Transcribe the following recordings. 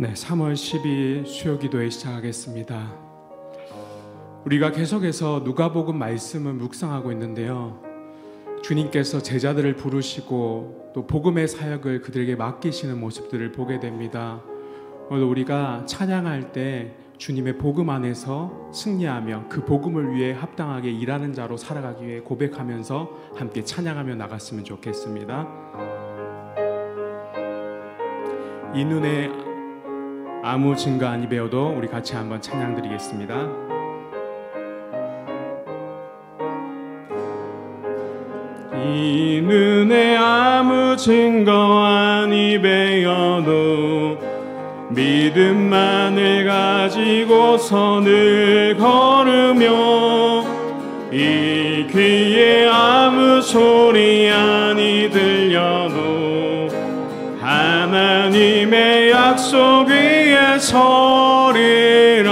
네, 3월 10일 수요기도회 시작하겠습니다. 우리가 계속해서 누가복음 말씀을 묵상하고 있는데요, 주님께서 제자들을 부르시고 또 복음의 사역을 그들에게 맡기시는 모습들을 보게 됩니다. 오늘 우리가 찬양할 때 주님의 복음 안에서 승리하며 그 복음을 위해 합당하게 일하는 자로 살아가기 위해 고백하면서 함께 찬양하며 나갔으면 좋겠습니다. 이 눈에 아무 증거 아니 배워도 우리 같이 한번 찬양 드리겠습니다. 이 눈에 아무 증거 아니 배워도 믿음만을 가지고 선을 걸으며 이 귀에 아무 소리 아니 들려도 하나님의 약속 위에 서리라.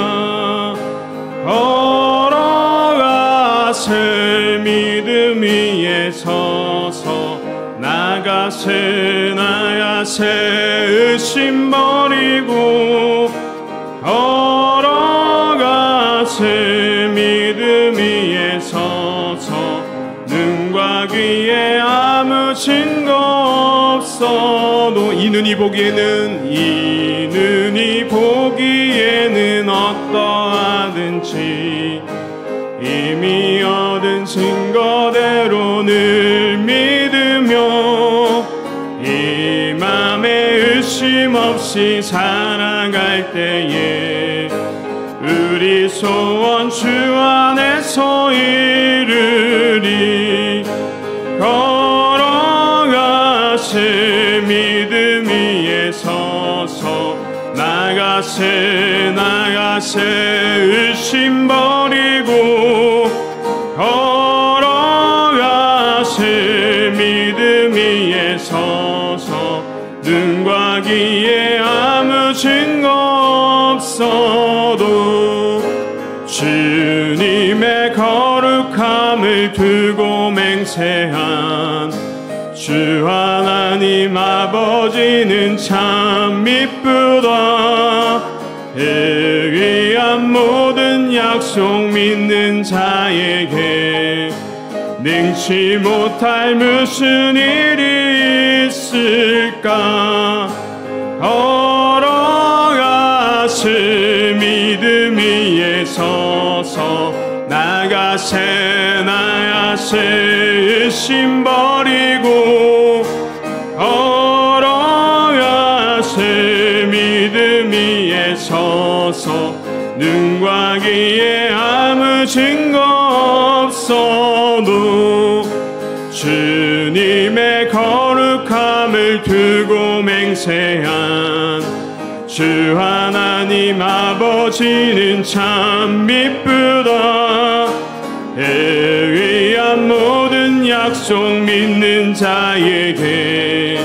걸어가세 믿음 위에 서서 나가세 의심 버리고 걸어가세 믿음 위에 서서 눈과 귀에 아무 증거 없어도 이 눈이 보기에는 어떠하든지 이미 얻은 증거대로 늘 믿으며 이 맘에 의심 없이 살아갈 때에 우리 소원 주 안에서 이루리. 걸어가세 믿음 위에 서서 나가세 의심 버리고 걸어가세 믿음 위에 서서 눈과 귀에 아무 증거 없어도 주님의 거룩함을 두고 맹세한 주 하나님 아버지는 참 미쁘다. 의리한 모든 약속 믿는 자에게 능치 못할 무슨 일이 있을까. 걸어가세 믿음 위에 서서 나가세 의심 버리고 걸어가세 믿음 위에 서서 눈과 귀에 아무 증거 없어도 주님의 거룩함을 두고 맹세한 주 하나님 아버지는 참 미쁘다. 의리한 모든 약속 믿는 자에게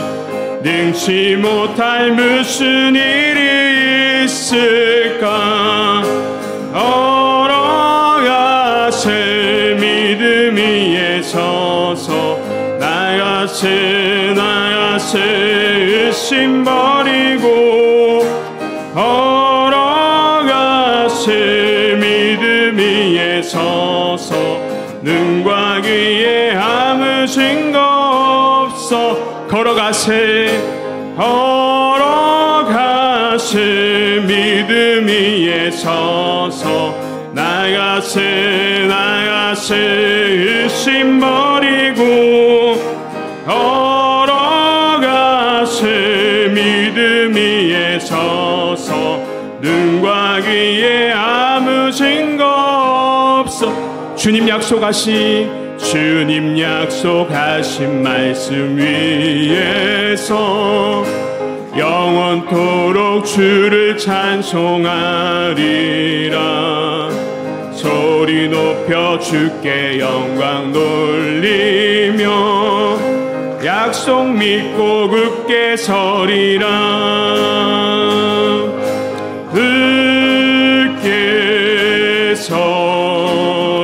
능치 못할 무슨 일이 있을까. 걸어가세 믿음 위에 서서 나가세 의심 버리고 걸어가세 믿음 위에 서서 눈과 귀에 아무 증거 없어. 걸어가세 믿음 위에 서서 나가세 의심 버리고 걸어가세 믿음 위에 서서 눈과 귀에 아무 증거 없어. 주님 약속하신 말씀 위에서 영원토록 주를 찬송하리라. 소리 높여 주께 영광 돌리며 약속 믿고 굳게 서리라. 굳게 서리.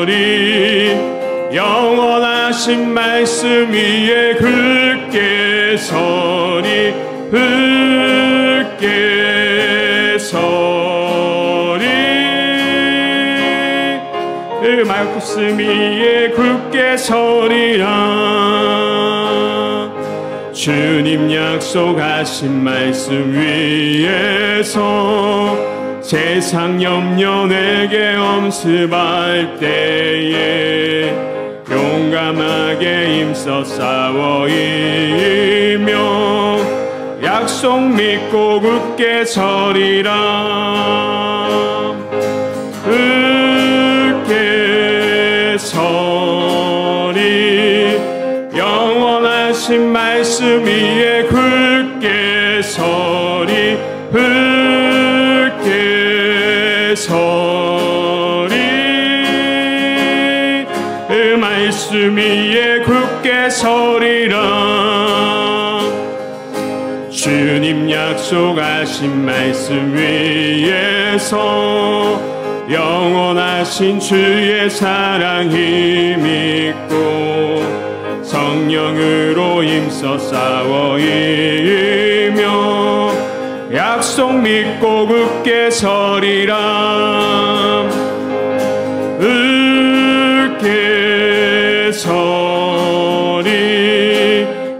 영원하신 말씀 위에 굳게 서리. 굳게 말씀 위에 굳게 서리라. 주님 약속하신 말씀 위에서 세상 염려 내게 엄습할 때에 용감하게 힘써 싸워 이기며 약속 믿고 굳게 서리라. 굳게 서리 영원하신 말씀 위에 굳게 서리. 굳게 서리 말씀 위에 굳게 서리라. 주님 약속하신 말씀 위에서 영원하신 주의 사랑 힘있고 성령으로 힘써 싸워 이기며 약속 믿고 굳게 서리라. 굳게 서리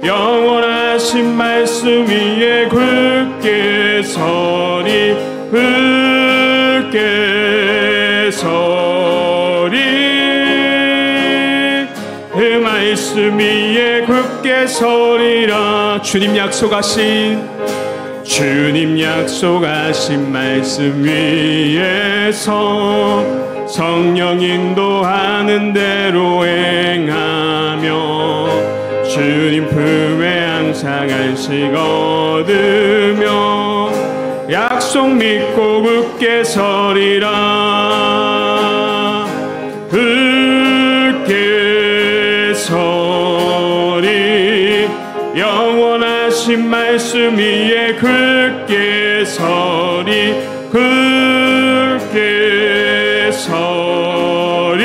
영원하신 말씀 위에 굳게 서리. 굳게 서리 말씀 위에 굳게 서리라. 주님 약속하신 말씀 위에서 성령 인도하는 대로 행하며 주님 품에 항상 안식 얻으며 약속 믿고 굳게 서리라. 굳게 서리 영원하신 말씀 위에 굳게 서리. 굳게 서리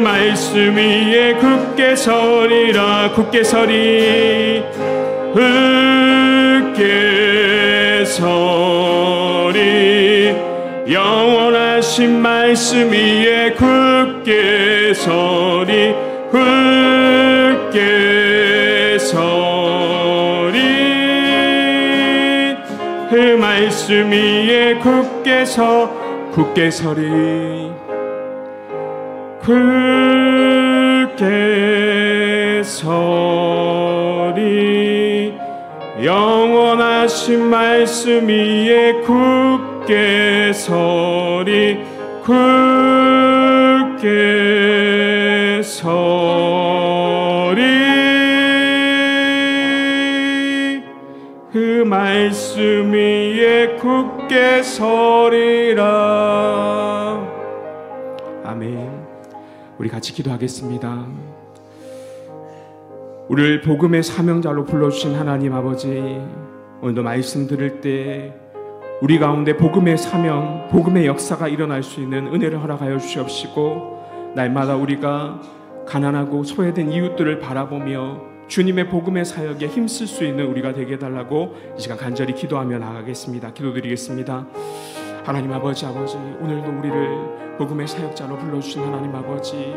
말씀 위에 굳게 서리라. 굳게 서리. 굳게 서리 영원하신 말씀 위에 굳게 서리. 굳게 서리 말씀 위에 굳게 서리. 굳게 서리 영원하신 말씀 위에 굳게 서리. 굳게 서리 그 말씀 위에 굳게 서리라. 아멘. 우리 같이 기도하겠습니다. 우리를 복음의 사명자로 불러주신 하나님 아버지, 오늘도 말씀 들을 때 우리 가운데 복음의 사명, 복음의 역사가 일어날 수 있는 은혜를 허락하여 주시옵시고, 날마다 우리가 가난하고 소외된 이웃들을 바라보며 주님의 복음의 사역에 힘쓸 수 있는 우리가 되게 해달라고 이 시간 간절히 기도하며 나가겠습니다. 기도드리겠습니다. 하나님 아버지, 오늘도 우리를 복음의 사역자로 불러주신 하나님 아버지,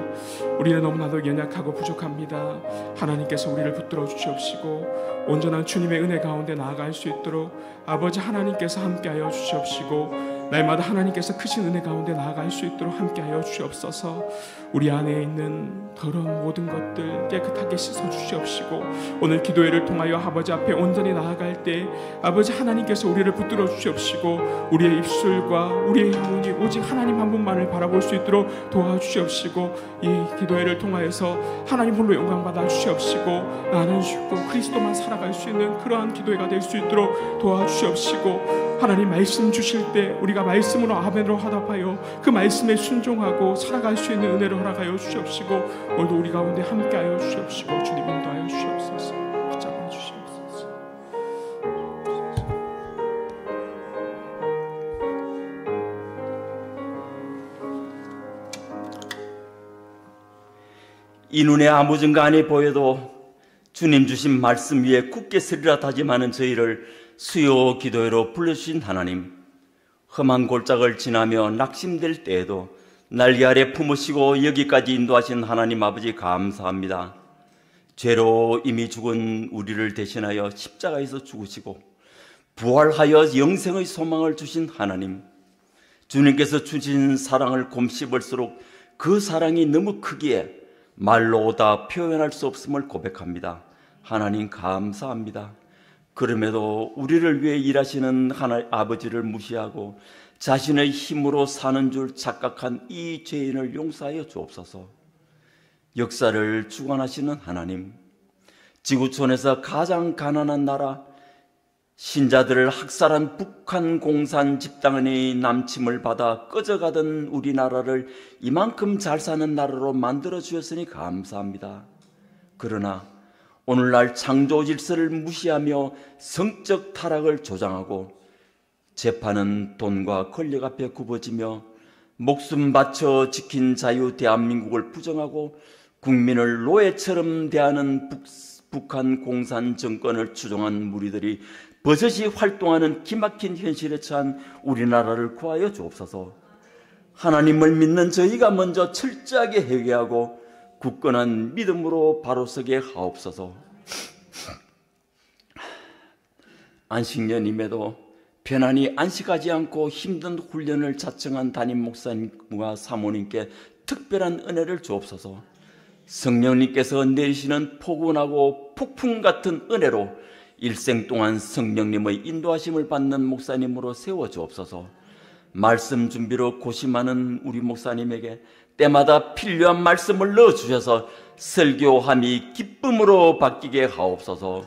우리는 너무나도 연약하고 부족합니다. 하나님께서 우리를 붙들어 주시옵시고 온전한 주님의 은혜 가운데 나아갈 수 있도록 아버지 하나님께서 함께하여 주시옵시고, 날마다 하나님께서 크신 은혜 가운데 나아갈 수 있도록 함께하여 주옵소서. 우리 안에 있는 더러운 모든 것들 깨끗하게 씻어 주시옵시고, 오늘 기도회를 통하여 아버지 앞에 온전히 나아갈 때 아버지 하나님께서 우리를 붙들어 주시옵시고, 우리의 입술과 우리의 영혼이 오직 하나님 한 분만을 바라볼 수 있도록 도와주시옵시고, 이 기도회를 통하여서 하나님 홀로 영광 받아 주시옵시고, 나는 죽고 그리스도만 살아갈 수 있는 그러한 기도회가 될 수 있도록 도와주시옵시고, 하나님 말씀 주실 때 우리가 말씀으로 아멘으로 화답하여 그 말씀에 순종하고 살아갈 수 있는 은혜를 허락하여 주시옵시고, 오늘도 우리 가운데 함께하여 주시옵시고 주님 인도하여 주시옵소서. 붙잡아 주시옵소서. 이 눈에 아무 증거 안이 보여도 주님 주신 말씀 위에 굳게 서리라 다짐하는 저희를 수요 기도회로 불러주신 하나님, 험한 골짜기를 지나며 낙심될 때에도 날개 아래 품으시고 여기까지 인도하신 하나님 아버지 감사합니다. 죄로 이미 죽은 우리를 대신하여 십자가에서 죽으시고 부활하여 영생의 소망을 주신 하나님, 주님께서 주신 사랑을 곰씹을수록 그 사랑이 너무 크기에 말로 다 표현할 수 없음을 고백합니다. 하나님 감사합니다. 그럼에도 우리를 위해 일하시는 하나님 아버지를 무시하고 자신의 힘으로 사는 줄 착각한 이 죄인을 용서하여 주옵소서. 역사를 주관하시는 하나님, 지구촌에서 가장 가난한 나라, 신자들을 학살한 북한 공산 집단의 남침을 받아 꺼져가던 우리나라를 이만큼 잘 사는 나라로 만들어 주셨으니 감사합니다. 그러나 오늘날 창조 질서를 무시하며 성적 타락을 조장하고 재판은 돈과 권력 앞에 굽어지며 목숨 바쳐 지킨 자유 대한민국을 부정하고 국민을 노예처럼 대하는 북한 공산 정권을 추종한 무리들이 버젓이 활동하는 기막힌 현실에 처한 우리나라를 구하여 주옵소서. 하나님을 믿는 저희가 먼저 철저하게 회개하고 굳건한 믿음으로 바로 서게 하옵소서. 안식년임에도 편안히 안식하지 않고 힘든 훈련을 자청한 담임 목사님과 사모님께 특별한 은혜를 주옵소서. 성령님께서 내리시는 포근하고 폭풍 같은 은혜로 일생 동안 성령님의 인도하심을 받는 목사님으로 세워주옵소서. 말씀 준비로 고심하는 우리 목사님에게 때마다 필요한 말씀을 넣어주셔서 설교함이 기쁨으로 바뀌게 하옵소서.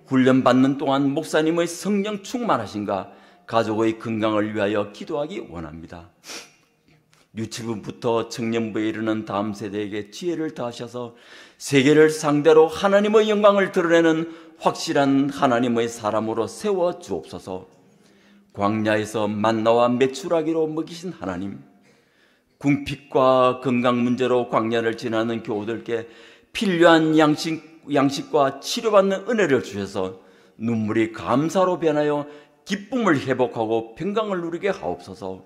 훈련받는 동안 목사님의 성령 충만하신가 가족의 건강을 위하여 기도하기 원합니다. 유치부부터 청년부에 이르는 다음 세대에게 지혜를 더하셔서 세계를 상대로 하나님의 영광을 드러내는 확실한 하나님의 사람으로 세워 주옵소서. 광야에서 만나와 메추라기로 먹이신 하나님, 궁핍과 건강 문제로 광야를 지나는 교우들께 필요한 양식과 치료받는 은혜를 주셔서 눈물이 감사로 변하여 기쁨을 회복하고 평강을 누리게 하옵소서.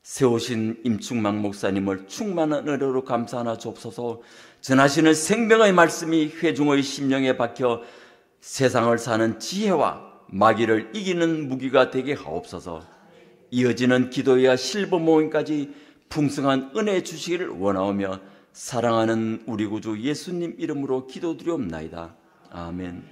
세우신 임충만 목사님을 충만한 은혜로 감사하나 주옵소서. 전하시는 생명의 말씀이 회중의 심령에 박혀 세상을 사는 지혜와 마귀를 이기는 무기가 되게 하옵소서. 이어지는 기도와 실버 모임까지 풍성한 은혜 주시기를 원하오며 사랑하는 우리 구주 예수님 이름으로 기도드리옵나이다. 아멘.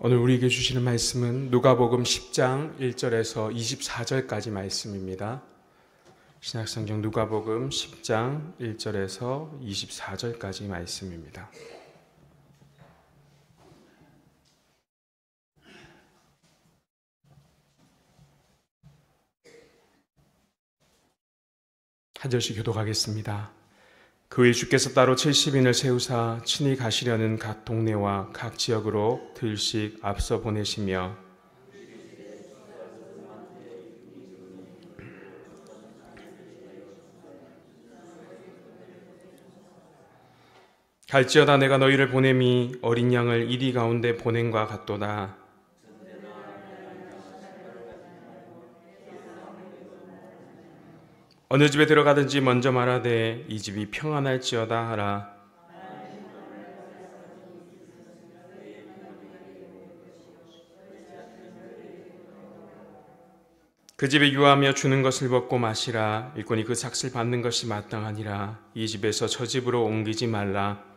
오늘 우리에게 주시는 말씀은 누가복음 10장 1절에서 24절까지 말씀입니다. 신약성경 누가복음 10장 1절에서 24절까지 말씀입니다. 한 절씩 교독하겠습니다. 그 일 주께서 따로 70인을 세우사 친히 가시려는 각 동네와 각 지역으로 들씩 앞서 보내시며 갈지어다 내가 너희를 보냄이 어린 양을 이리 가운데 보냄과 같도다. 어느 집에 들어가든지 먼저 말하되 이 집이 평안할지어다 하라. 그 집에 유하며 주는 것을 먹고 마시라. 일꾼이 그 삭슬 받는 것이 마땅하니라. 이 집에서 저 집으로 옮기지 말라.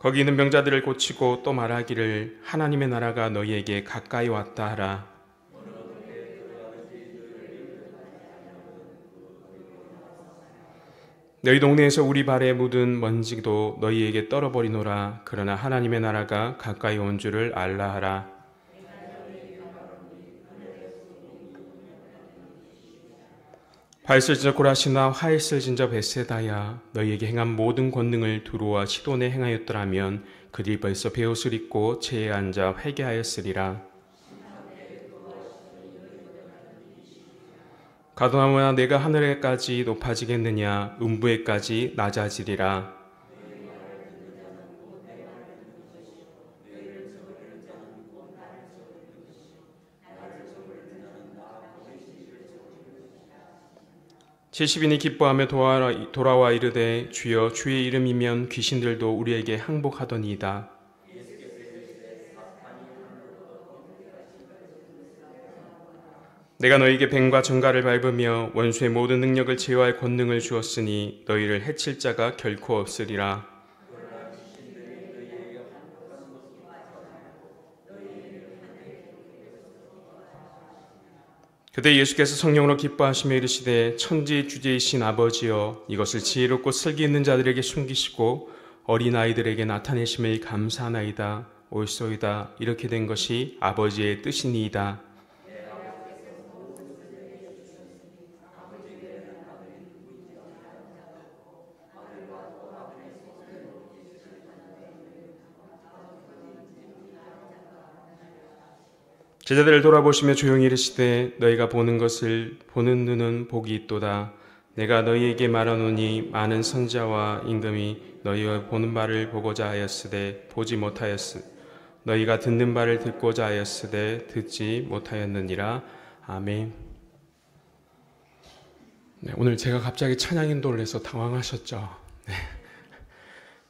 거기 있는 병자들을 고치고 또 말하기를 하나님의 나라가 너희에게 가까이 왔다 하라. 너희 동네에서 우리 발에 묻은 먼지도 너희에게 떨어버리노라. 그러나 하나님의 나라가 가까이 온 줄을 알라 하라. 바있을진저 고라시나 화있을진저 벳세다야 너희에게 행한 모든 권능을 두루와 시돈에 행하였더라면 그들이 벌써 베옷을 입고 체에 앉아 회개하였으리라. 가도나무야 내가 하늘에까지 높아지겠느냐 음부에까지 낮아지리라. 칠십인이 기뻐하며 돌아와 이르되 주여 주의 이름이면 귀신들도 우리에게 항복하더니이다. 내가 너희에게 뱀과 정갈을 밟으며 원수의 모든 능력을 제어할 권능을 주었으니 너희를 해칠 자가 결코 없으리라. 그때 예수께서 성령으로 기뻐하시며 이르시되 천지 주제이신 아버지여 이것을 지혜롭고 슬기 있는 자들에게 숨기시고 어린아이들에게 나타내심을 감사하나이다. 옳소이다. 이렇게 된 것이 아버지의 뜻이니이다. 제자들을 돌아보시며 조용히 이르시되 너희가 보는 것을 보는 눈은 복이 있도다. 내가 너희에게 말하노니 많은 선지자와 임금이 너희가 보는 바를 보고자 하였으되 보지 못하였으 너희가 듣는 바를 듣고자 하였으되 듣지 못하였느니라. 아멘. 네, 오늘 제가 갑자기 찬양 인도를 해서 당황하셨죠?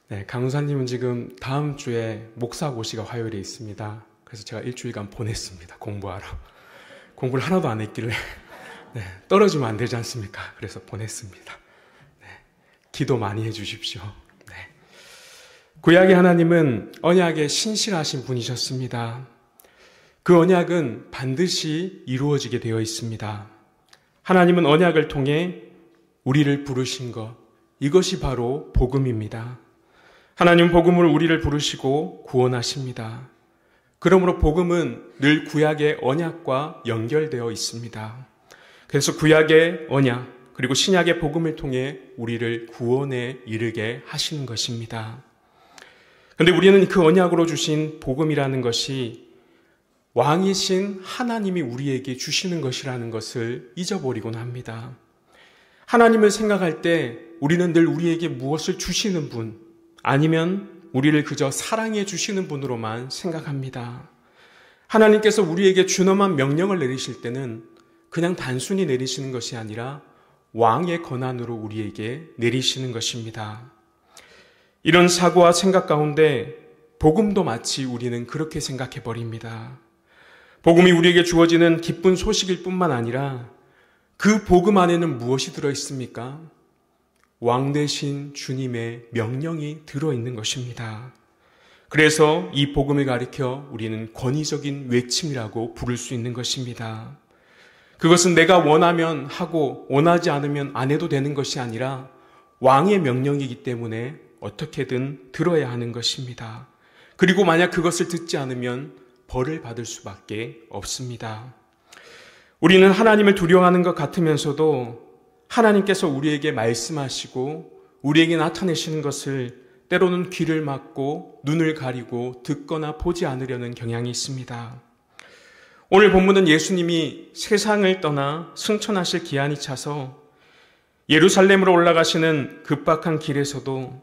네, 강사님은 지금 다음 주에 목사 고시가 화요일에 있습니다. 그래서 제가 일주일간 보냈습니다. 공부하러. 공부를 하나도 안 했길래 떨어지면 안 되지 않습니까? 그래서 보냈습니다. 기도 많이 해주십시오. 구약의 하나님은 언약에 신실하신 분이셨습니다. 그 언약은 반드시 이루어지게 되어 있습니다. 하나님은 언약을 통해 우리를 부르신 것, 이것이 바로 복음입니다. 하나님은 복음으로 우리를 부르시고 구원하십니다. 그러므로 복음은 늘 구약의 언약과 연결되어 있습니다. 그래서 구약의 언약 그리고 신약의 복음을 통해 우리를 구원에 이르게 하시는 것입니다. 그런데 우리는 그 언약으로 주신 복음이라는 것이 왕이신 하나님이 우리에게 주시는 것이라는 것을 잊어버리곤 합니다. 하나님을 생각할 때 우리는 늘 우리에게 무엇을 주시는 분 아니면 우리를 그저 사랑해 주시는 분으로만 생각합니다. 하나님께서 우리에게 준엄한 명령을 내리실 때는 그냥 단순히 내리시는 것이 아니라 왕의 권한으로 우리에게 내리시는 것입니다. 이런 사고와 생각 가운데 복음도 마치 우리는 그렇게 생각해 버립니다. 복음이 우리에게 주어지는 기쁜 소식일 뿐만 아니라 그 복음 안에는 무엇이 들어있습니까? 왕 대신 주님의 명령이 들어있는 것입니다. 그래서 이 복음을 가리켜 우리는 권위적인 외침이라고 부를 수 있는 것입니다. 그것은 내가 원하면 하고 원하지 않으면 안 해도 되는 것이 아니라 왕의 명령이기 때문에 어떻게든 들어야 하는 것입니다. 그리고 만약 그것을 듣지 않으면 벌을 받을 수밖에 없습니다. 우리는 하나님을 두려워하는 것 같으면서도 하나님께서 우리에게 말씀하시고 우리에게 나타내시는 것을 때로는 귀를 막고 눈을 가리고 듣거나 보지 않으려는 경향이 있습니다. 오늘 본문은 예수님이 세상을 떠나 승천하실 기한이 차서 예루살렘으로 올라가시는 급박한 길에서도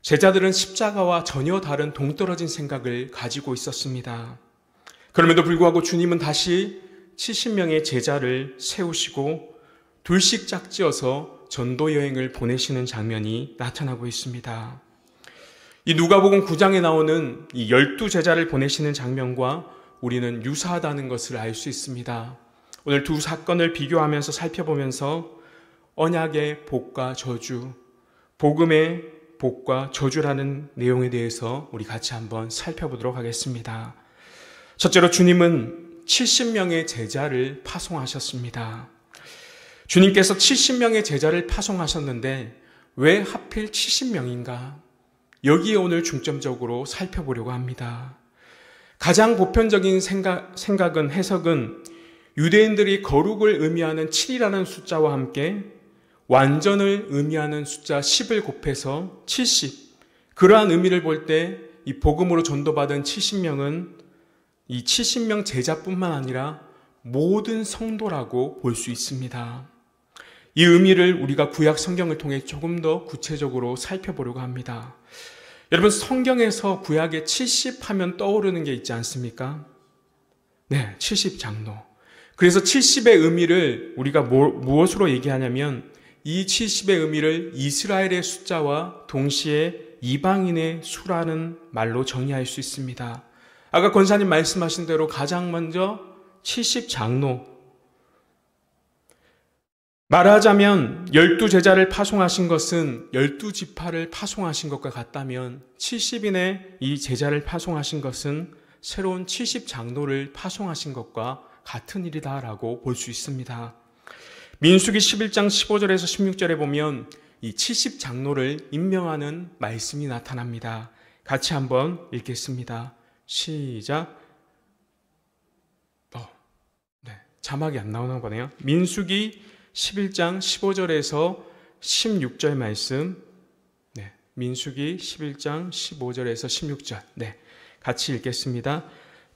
제자들은 십자가와 전혀 다른 동떨어진 생각을 가지고 있었습니다. 그럼에도 불구하고 주님은 다시 70명의 제자를 세우시고 둘씩 짝지어서 전도 여행을 보내시는 장면이 나타나고 있습니다. 이 누가복음 9장에 나오는 이 12제자를 보내시는 장면과 우리는 유사하다는 것을 알 수 있습니다. 오늘 두 사건을 비교하면서 살펴보면서 언약의 복과 저주, 복음의 복과 저주라는 내용에 대해서 우리 같이 한번 살펴보도록 하겠습니다. 첫째로 주님은 70명의 제자를 파송하셨습니다. 주님께서 70명의 제자를 파송하셨는데 왜 하필 70명인가? 여기에 오늘 중점적으로 살펴보려고 합니다. 가장 보편적인 해석은 유대인들이 거룩을 의미하는 7이라는 숫자와 함께 완전을 의미하는 숫자 10을 곱해서 70. 그러한 의미를 볼 때 이 복음으로 전도받은 70명은 이 70명 제자뿐만 아니라 모든 성도라고 볼 수 있습니다. 이 의미를 우리가 구약 성경을 통해 조금 더 구체적으로 살펴보려고 합니다. 여러분, 성경에서 구약에 70 하면 떠오르는 게 있지 않습니까? 네, 70 장로. 그래서 70의 의미를 우리가 무엇으로 얘기하냐면 이 70의 의미를 이스라엘의 숫자와 동시에 이방인의 수라는 말로 정의할 수 있습니다. 아까 권사님 말씀하신 대로 가장 먼저 70 장로. 말하자면 12제자를 파송하신 것은 12지파를 파송하신 것과 같다면 70인의 이 제자를 파송하신 것은 새로운 70 장로를 파송하신 것과 같은 일이다라고 볼 수 있습니다. 민수기 11장 15절에서 16절에 보면 이 70 장로를 임명하는 말씀이 나타납니다. 같이 한번 읽겠습니다. 시작. 자막이 안 나오나 보네요. 민수기 11장 15절에서 16절 말씀. 민수기 11장 15절에서 16절. 같이 읽겠습니다.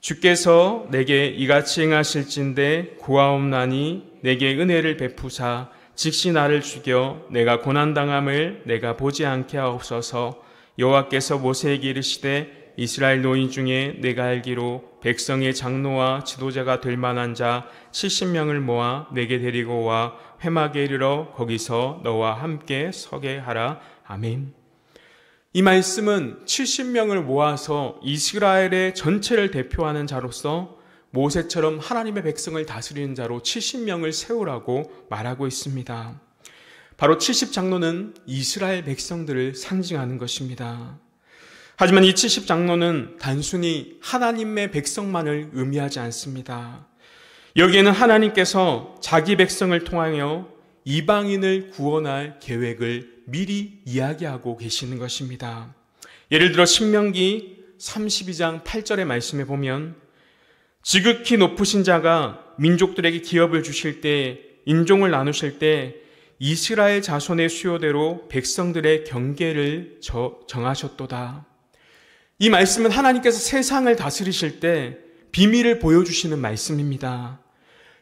주께서 내게 이같이 행하실진대 고아옵나니 내게 은혜를 베푸사 즉시 나를 죽여 내가 고난당함을 내가 보지 않게 하옵소서. 여호와께서 모세에게 이르시되 이스라엘 노인 중에 내가 알기로 백성의 장로와 지도자가 될 만한 자 70명을 모아 내게 데리고 와 회막에 이르러 거기서 너와 함께 서게 하라. 아멘. 이 말씀은 70명을 모아서 이스라엘의 전체를 대표하는 자로서 모세처럼 하나님의 백성을 다스리는 자로 70명을 세우라고 말하고 있습니다. 바로 70 장로는 이스라엘 백성들을 상징하는 것입니다. 하지만 이 70 장로는 단순히 하나님의 백성만을 의미하지 않습니다. 여기에는 하나님께서 자기 백성을 통하여 이방인을 구원할 계획을 미리 이야기하고 계시는 것입니다. 예를 들어 신명기 32장 8절의 말씀에 보면 지극히 높으신 자가 민족들에게 기업을 주실 때, 인종을 나누실 때 이스라엘 자손의 수요대로 백성들의 경계를 정하셨도다. 이 말씀은 하나님께서 세상을 다스리실 때 비밀을 보여주시는 말씀입니다.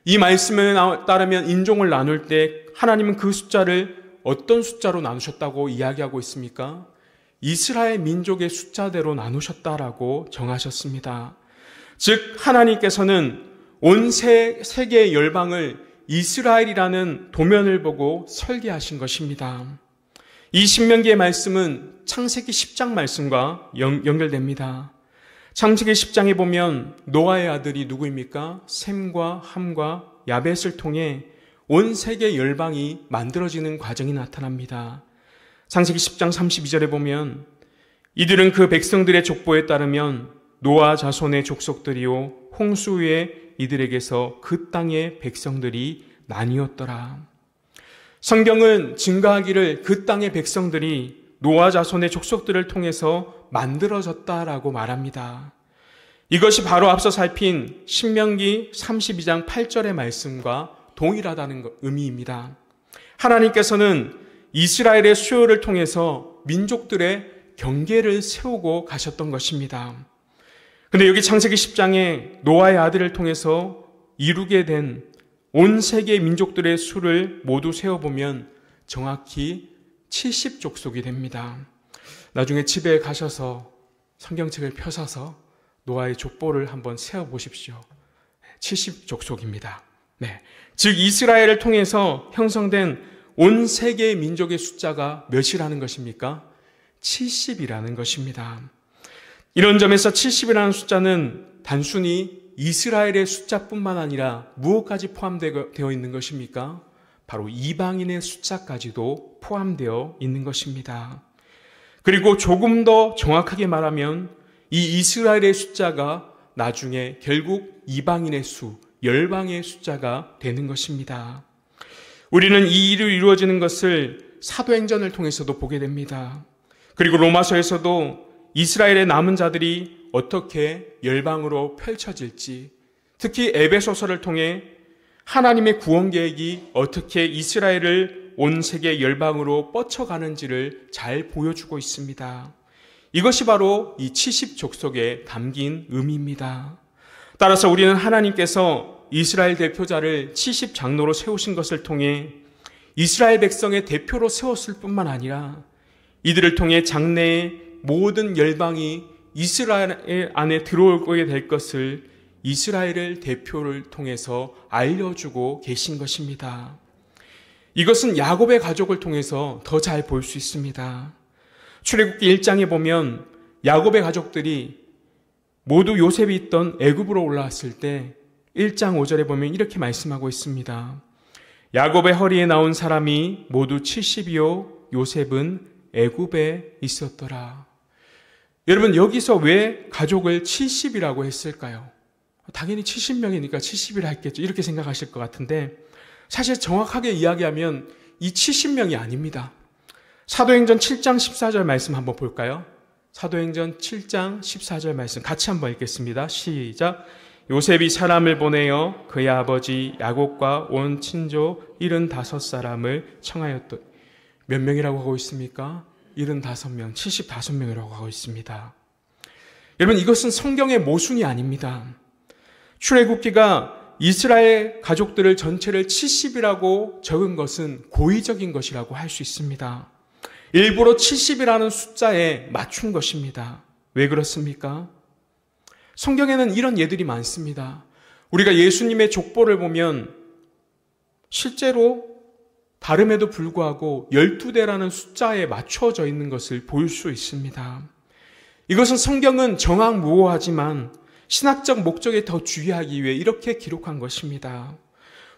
이 말씀에 따르면 인종을 나눌 때 하나님은 그 숫자를 어떤 숫자로 나누셨다고 이야기하고 있습니까? 이스라엘 민족의 숫자대로 나누셨다라고 정하셨습니다. 즉 하나님께서는 온 세계의 열방을 이스라엘이라는 도면을 보고 설계하신 것입니다. 이 신명기의 말씀은 창세기 10장 말씀과 연결됩니다. 창세기 10장에 보면 노아의 아들이 누구입니까? 셈과 함과 야벳을 통해 온 세계 열방이 만들어지는 과정이 나타납니다. 창세기 10장 32절에 보면 이들은 그 백성들의 족보에 따르면 노아 자손의 족속들이요 홍수 후에 이들에게서 그 땅의 백성들이 나뉘었더라. 성경은 증거하기를 그 땅의 백성들이 노아 자손의 족속들을 통해서 만들어졌다라고 말합니다. 이것이 바로 앞서 살핀 신명기 32장 8절의 말씀과 동일하다는 의미입니다. 하나님께서는 이스라엘의 수요를 통해서 민족들의 경계를 세우고 가셨던 것입니다. 근데 여기 창세기 10장에 노아의 아들을 통해서 이루게 된 온 세계 민족들의 수를 모두 세어보면 정확히 70족속이 됩니다. 나중에 집에 가셔서 성경책을 펴서서 노아의 족보를 한번 세어보십시오. 70족속입니다. 즉 이스라엘을 통해서 형성된 온 세계의 민족의 숫자가 몇이라는 것입니까? 70이라는 것입니다. 이런 점에서 70이라는 숫자는 단순히 이스라엘의 숫자뿐만 아니라 무엇까지 포함되어 있는 것입니까? 바로 이방인의 숫자까지도 포함되어 있는 것입니다. 그리고 조금 더 정확하게 말하면 이 이스라엘의 숫자가 나중에 결국 이방인의 수, 열방의 숫자가 되는 것입니다. 우리는 이 일이 이루어지는 것을 사도행전을 통해서도 보게 됩니다. 그리고 로마서에서도 이스라엘의 남은 자들이 어떻게 열방으로 펼쳐질지, 특히 에베소서를 통해 하나님의 구원 계획이 어떻게 이스라엘을 온 세계 열방으로 뻗쳐가는지를 잘 보여주고 있습니다. 이것이 바로 이 70족속에 담긴 의미입니다. 따라서 우리는 하나님께서 이스라엘 대표자를 70장로로 세우신 것을 통해 이스라엘 백성의 대표로 세웠을 뿐만 아니라 이들을 통해 장래의 모든 열방이 이스라엘 안에 들어오게 될 것을 이스라엘을 대표를 통해서 알려주고 계신 것입니다. 이것은 야곱의 가족을 통해서 더 잘 볼 수 있습니다. 출애굽기 1장에 보면 야곱의 가족들이 모두 요셉이 있던 애굽으로 올라왔을 때 1장 5절에 보면 이렇게 말씀하고 있습니다. 야곱의 허리에 나온 사람이 모두 70이요 요셉은 애굽에 있었더라. 여러분, 여기서 왜 가족을 70이라고 했을까요? 당연히 70명이니까 70이라 했겠죠. 이렇게 생각하실 것 같은데 사실 정확하게 이야기하면 이 70명이 아닙니다. 사도행전 7장 14절 말씀 한번 볼까요? 사도행전 7장 14절 말씀 같이 한번 읽겠습니다. 시작. 요셉이 사람을 보내어 그의 아버지 야곱과 온 친조 75사람을 청하였더니 몇 명이라고 하고 있습니까? 75명, 75명이라고 하고 있습니다. 여러분, 이것은 성경의 모순이 아닙니다. 출애굽기가 이스라엘 가족들을 전체를 70이라고 적은 것은 고의적인 것이라고 할 수 있습니다. 일부러 70이라는 숫자에 맞춘 것입니다. 왜 그렇습니까? 성경에는 이런 예들이 많습니다. 우리가 예수님의 족보를 보면 실제로 다름에도 불구하고 12대라는 숫자에 맞춰져 있는 것을 볼 수 있습니다. 이것은 성경은 정확무오하지만 신학적 목적에 더 주의하기 위해 이렇게 기록한 것입니다.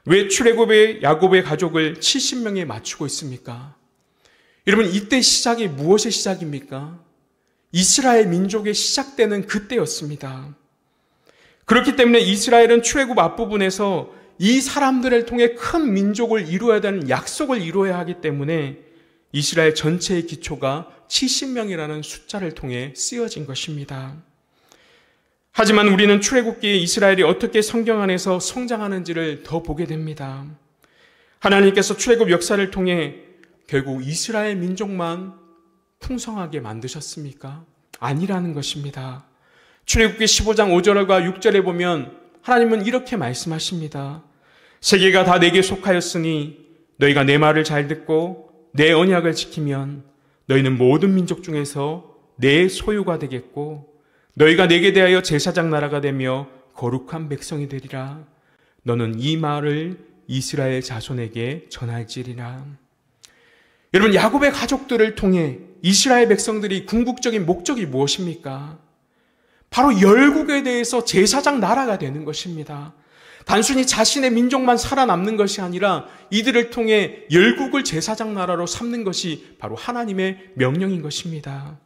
왜 출애굽의 야곱의 가족을 70명에 맞추고 있습니까? 여러분, 이때 시작이 무엇의 시작입니까? 이스라엘 민족의 시작되는 그때였습니다. 그렇기 때문에 이스라엘은 출애굽 앞부분에서 이 사람들을 통해 큰 민족을 이루어야 되는 약속을 이루어야 하기 때문에 이스라엘 전체의 기초가 70명이라는 숫자를 통해 쓰여진 것입니다. 하지만 우리는 출애굽기에 이스라엘이 어떻게 성경 안에서 성장하는지를 더 보게 됩니다. 하나님께서 출애굽 역사를 통해 결국 이스라엘 민족만 풍성하게 만드셨습니까? 아니라는 것입니다. 출애굽기 15장 5절과 6절에 보면 하나님은 이렇게 말씀하십니다. 세계가 다 내게 속하였으니 너희가 내 말을 잘 듣고 내 언약을 지키면 너희는 모든 민족 중에서 내 소유가 되겠고 너희가 내게 대하여 제사장 나라가 되며 거룩한 백성이 되리라. 너는 이 말을 이스라엘 자손에게 전할지리라. 여러분, 야곱의 가족들을 통해 이스라엘 백성들이 궁극적인 목적이 무엇입니까? 바로 열국에 대해서 제사장 나라가 되는 것입니다. 단순히 자신의 민족만 살아남는 것이 아니라 이들을 통해 열국을 제사장 나라로 삼는 것이 바로 하나님의 명령인 것입니다.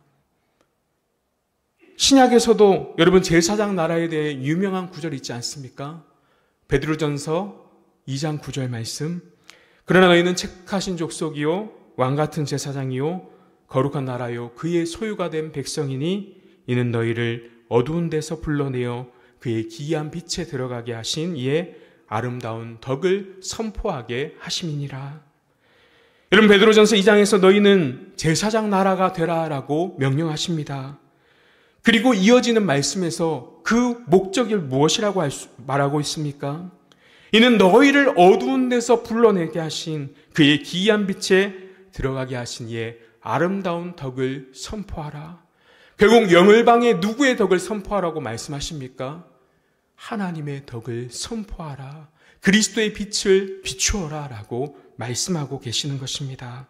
신약에서도 여러분 제사장 나라에 대해 유명한 구절이 있지 않습니까? 베드로전서 2장 9절 말씀. 그러나 너희는 택하신 족속이요 왕같은 제사장이요 거룩한 나라요 그의 소유가 된 백성이니 이는 너희를 어두운 데서 불러내어 그의 기이한 빛에 들어가게 하신 이의 아름다운 덕을 선포하게 하심이니라. 여러분, 베드로전서 2장에서 너희는 제사장 나라가 되라라고 명령하십니다. 그리고 이어지는 말씀에서 그 목적이 무엇이라고 말하고 있습니까? 이는 너희를 어두운 데서 불러내게 하신 그의 기이한 빛에 들어가게 하신 이의 아름다운 덕을 선포하라. 결국 영을방에 누구의 덕을 선포하라고 말씀하십니까? 하나님의 덕을 선포하라. 그리스도의 빛을 비추어라 라고 말씀하고 계시는 것입니다.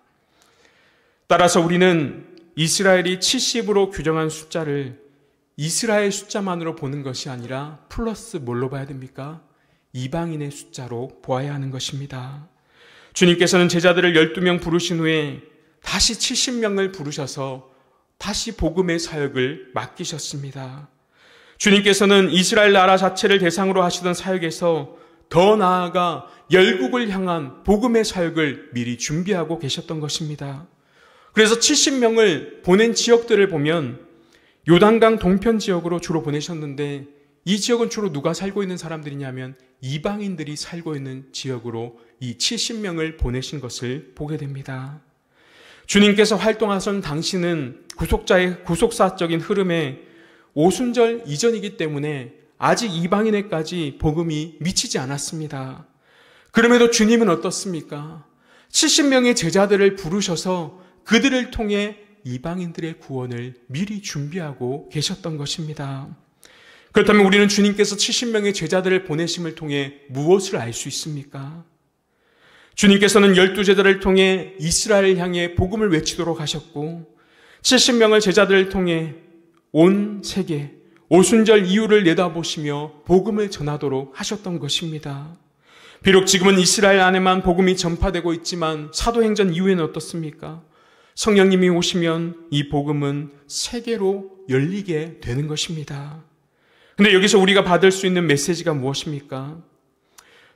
따라서 우리는 이스라엘이 70으로 규정한 숫자를 이스라엘 숫자만으로 보는 것이 아니라 플러스 뭘로 봐야 됩니까? 이방인의 숫자로 보아야 하는 것입니다. 주님께서는 제자들을 12명 부르신 후에 다시 70명을 부르셔서 다시 복음의 사역을 맡기셨습니다. 주님께서는 이스라엘 나라 자체를 대상으로 하시던 사역에서 더 나아가 열국을 향한 복음의 사역을 미리 준비하고 계셨던 것입니다. 그래서 70명을 보낸 지역들을 보면 요단강 동편 지역으로 주로 보내셨는데 이 지역은 주로 누가 살고 있는 사람들이냐면 이방인들이 살고 있는 지역으로 이 70명을 보내신 것을 보게 됩니다. 주님께서 활동하신 당시는 구속사적인 흐름에 오순절 이전이기 때문에 아직 이방인에까지 복음이 미치지 않았습니다. 그럼에도 주님은 어떻습니까? 70명의 제자들을 부르셔서 그들을 통해 이방인들의 구원을 미리 준비하고 계셨던 것입니다. 그렇다면 우리는 주님께서 70명의 제자들을 보내심을 통해 무엇을 알 수 있습니까? 주님께서는 12제자를 통해 이스라엘을 향해 복음을 외치도록 하셨고 70명의 제자들을 통해 온 세계, 오순절 이후를 내다보시며 복음을 전하도록 하셨던 것입니다. 비록 지금은 이스라엘 안에만 복음이 전파되고 있지만 사도행전 이후에는 어떻습니까? 성령님이 오시면 이 복음은 세계로 열리게 되는 것입니다. 근데 여기서 우리가 받을 수 있는 메시지가 무엇입니까?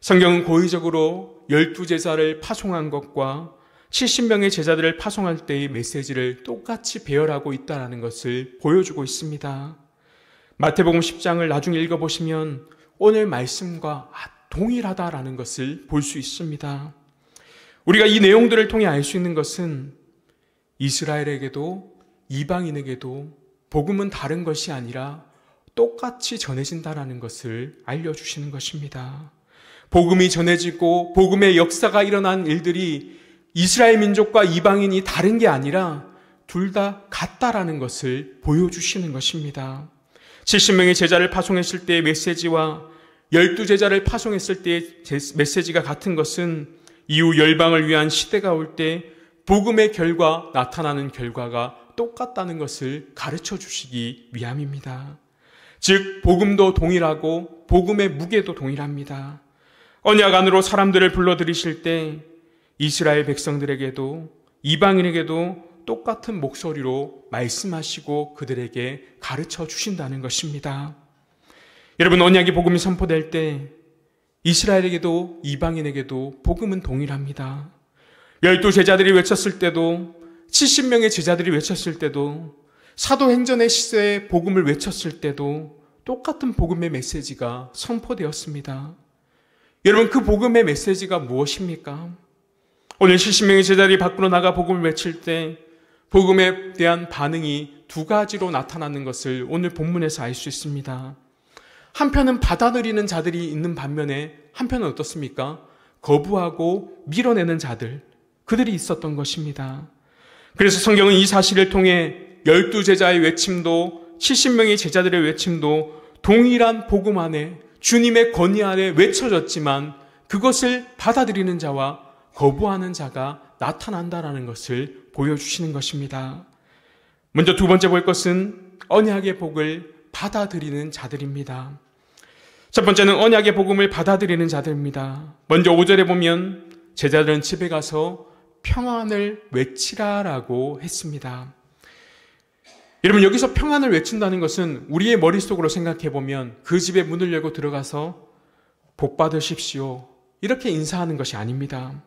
성경은 고의적으로 12제자를 파송한 것과 70명의 제자들을 파송할 때의 메시지를 똑같이 배열하고 있다는 것을 보여주고 있습니다. 마태복음 10장을 나중에 읽어보시면 오늘 말씀과 동일하다라는 것을 볼 수 있습니다. 우리가 이 내용들을 통해 알 수 있는 것은 이스라엘에게도 이방인에게도 복음은 다른 것이 아니라 똑같이 전해진다라는 것을 알려주시는 것입니다. 복음이 전해지고 복음의 역사가 일어난 일들이 이스라엘 민족과 이방인이 다른 게 아니라 둘 다 같다라는 것을 보여주시는 것입니다. 70명의 제자를 파송했을 때의 메시지와 12제자를 파송했을 때의 메시지가 같은 것은 이후 열방을 위한 시대가 올 때 복음의 결과, 나타나는 결과가 똑같다는 것을 가르쳐 주시기 위함입니다. 즉 복음도 동일하고 복음의 무게도 동일합니다. 언약 안으로 사람들을 불러들이실 때 이스라엘 백성들에게도 이방인에게도 똑같은 목소리로 말씀하시고 그들에게 가르쳐 주신다는 것입니다. 여러분, 언약의 복음이 선포될 때 이스라엘에게도 이방인에게도 복음은 동일합니다. 12제자들이 외쳤을 때도 70명의 제자들이 외쳤을 때도 사도행전의 시대에 복음을 외쳤을 때도 똑같은 복음의 메시지가 선포되었습니다. 여러분, 그 복음의 메시지가 무엇입니까? 오늘 70명의 제자들이 밖으로 나가 복음을 외칠 때 복음에 대한 반응이 두 가지로 나타나는 것을 오늘 본문에서 알 수 있습니다. 한편은 받아들이는 자들이 있는 반면에 한편은 어떻습니까? 거부하고 밀어내는 자들, 그들이 있었던 것입니다. 그래서 성경은 이 사실을 통해 12제자의 외침도 70명의 제자들의 외침도 동일한 복음 안에 주님의 권위 안에 외쳐졌지만 그것을 받아들이는 자와 거부하는 자가 나타난다라는 것을 보여주시는 것입니다. 먼저 두 번째 볼 것은 언약의 복을 받아들이는 자들입니다. 첫 번째는 언약의 복음을 받아들이는 자들입니다. 먼저 5절에 보면 제자들은 집에 가서 평안을 외치라라고 했습니다. 여러분, 여기서 평안을 외친다는 것은 우리의 머릿속으로 생각해 보면 그 집에 문을 열고 들어가서 복 받으십시오 이렇게 인사하는 것이 아닙니다.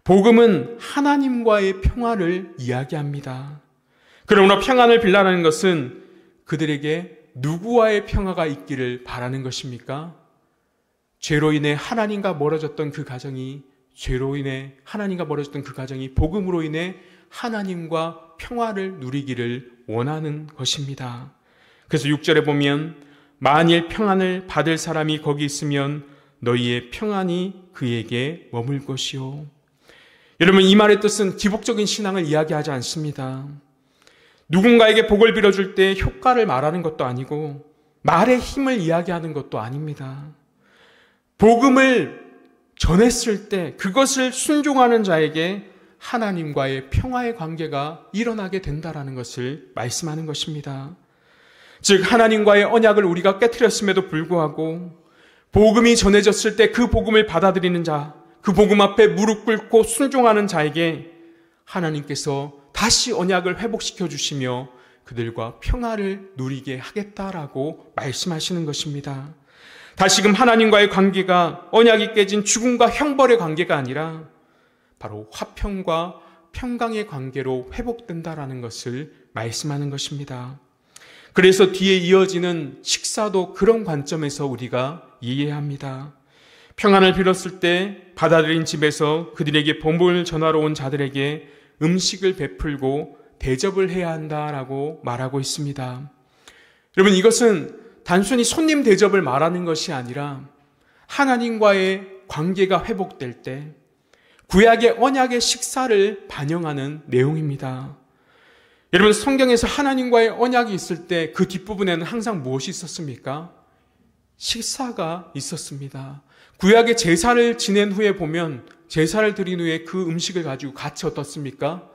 복음은 하나님과의 평화를 이야기합니다. 그러므로 평안을 빌라라는 것은 그들에게 누구와의 평화가 있기를 바라는 것입니까? 죄로 인해 하나님과 멀어졌던 그 가정이 복음으로 인해 하나님과 평화를 누리기를 원하는 것입니다. 그래서 6절에 보면 만일 평안을 받을 사람이 거기 있으면 너희의 평안이 그에게 머물 것이요. 여러분, 이 말의 뜻은 기복적인 신앙을 이야기하지 않습니다. 누군가에게 복을 빌어줄 때 효과를 말하는 것도 아니고 말의 힘을 이야기하는 것도 아닙니다. 복음을 전했을 때 그것을 순종하는 자에게 하나님과의 평화의 관계가 일어나게 된다라는 것을 말씀하는 것입니다. 즉 하나님과의 언약을 우리가 깨트렸음에도 불구하고 복음이 전해졌을 때 그 복음을 받아들이는 자, 그 복음 앞에 무릎 꿇고 순종하는 자에게 하나님께서 다시 언약을 회복시켜 주시며 그들과 평화를 누리게 하겠다라고 말씀하시는 것입니다. 다시금 하나님과의 관계가 언약이 깨진 죽음과 형벌의 관계가 아니라 바로 화평과 평강의 관계로 회복된다라는 것을 말씀하는 것입니다. 그래서 뒤에 이어지는 식사도 그런 관점에서 우리가 이해해야 합니다. 평안을 빌었을 때 받아들인 집에서 그들에게 본분을 전하러 온 자들에게 음식을 베풀고 대접을 해야 한다라고 말하고 있습니다. 여러분, 이것은 단순히 손님 대접을 말하는 것이 아니라 하나님과의 관계가 회복될 때 구약의 언약의 식사를 반영하는 내용입니다. 여러분, 성경에서 하나님과의 언약이 있을 때 그 뒷부분에는 항상 무엇이 있었습니까? 식사가 있었습니다. 구약의 제사를 지낸 후에 보면 제사를 드린 후에 그 음식을 가지고 같이 어떻습니까?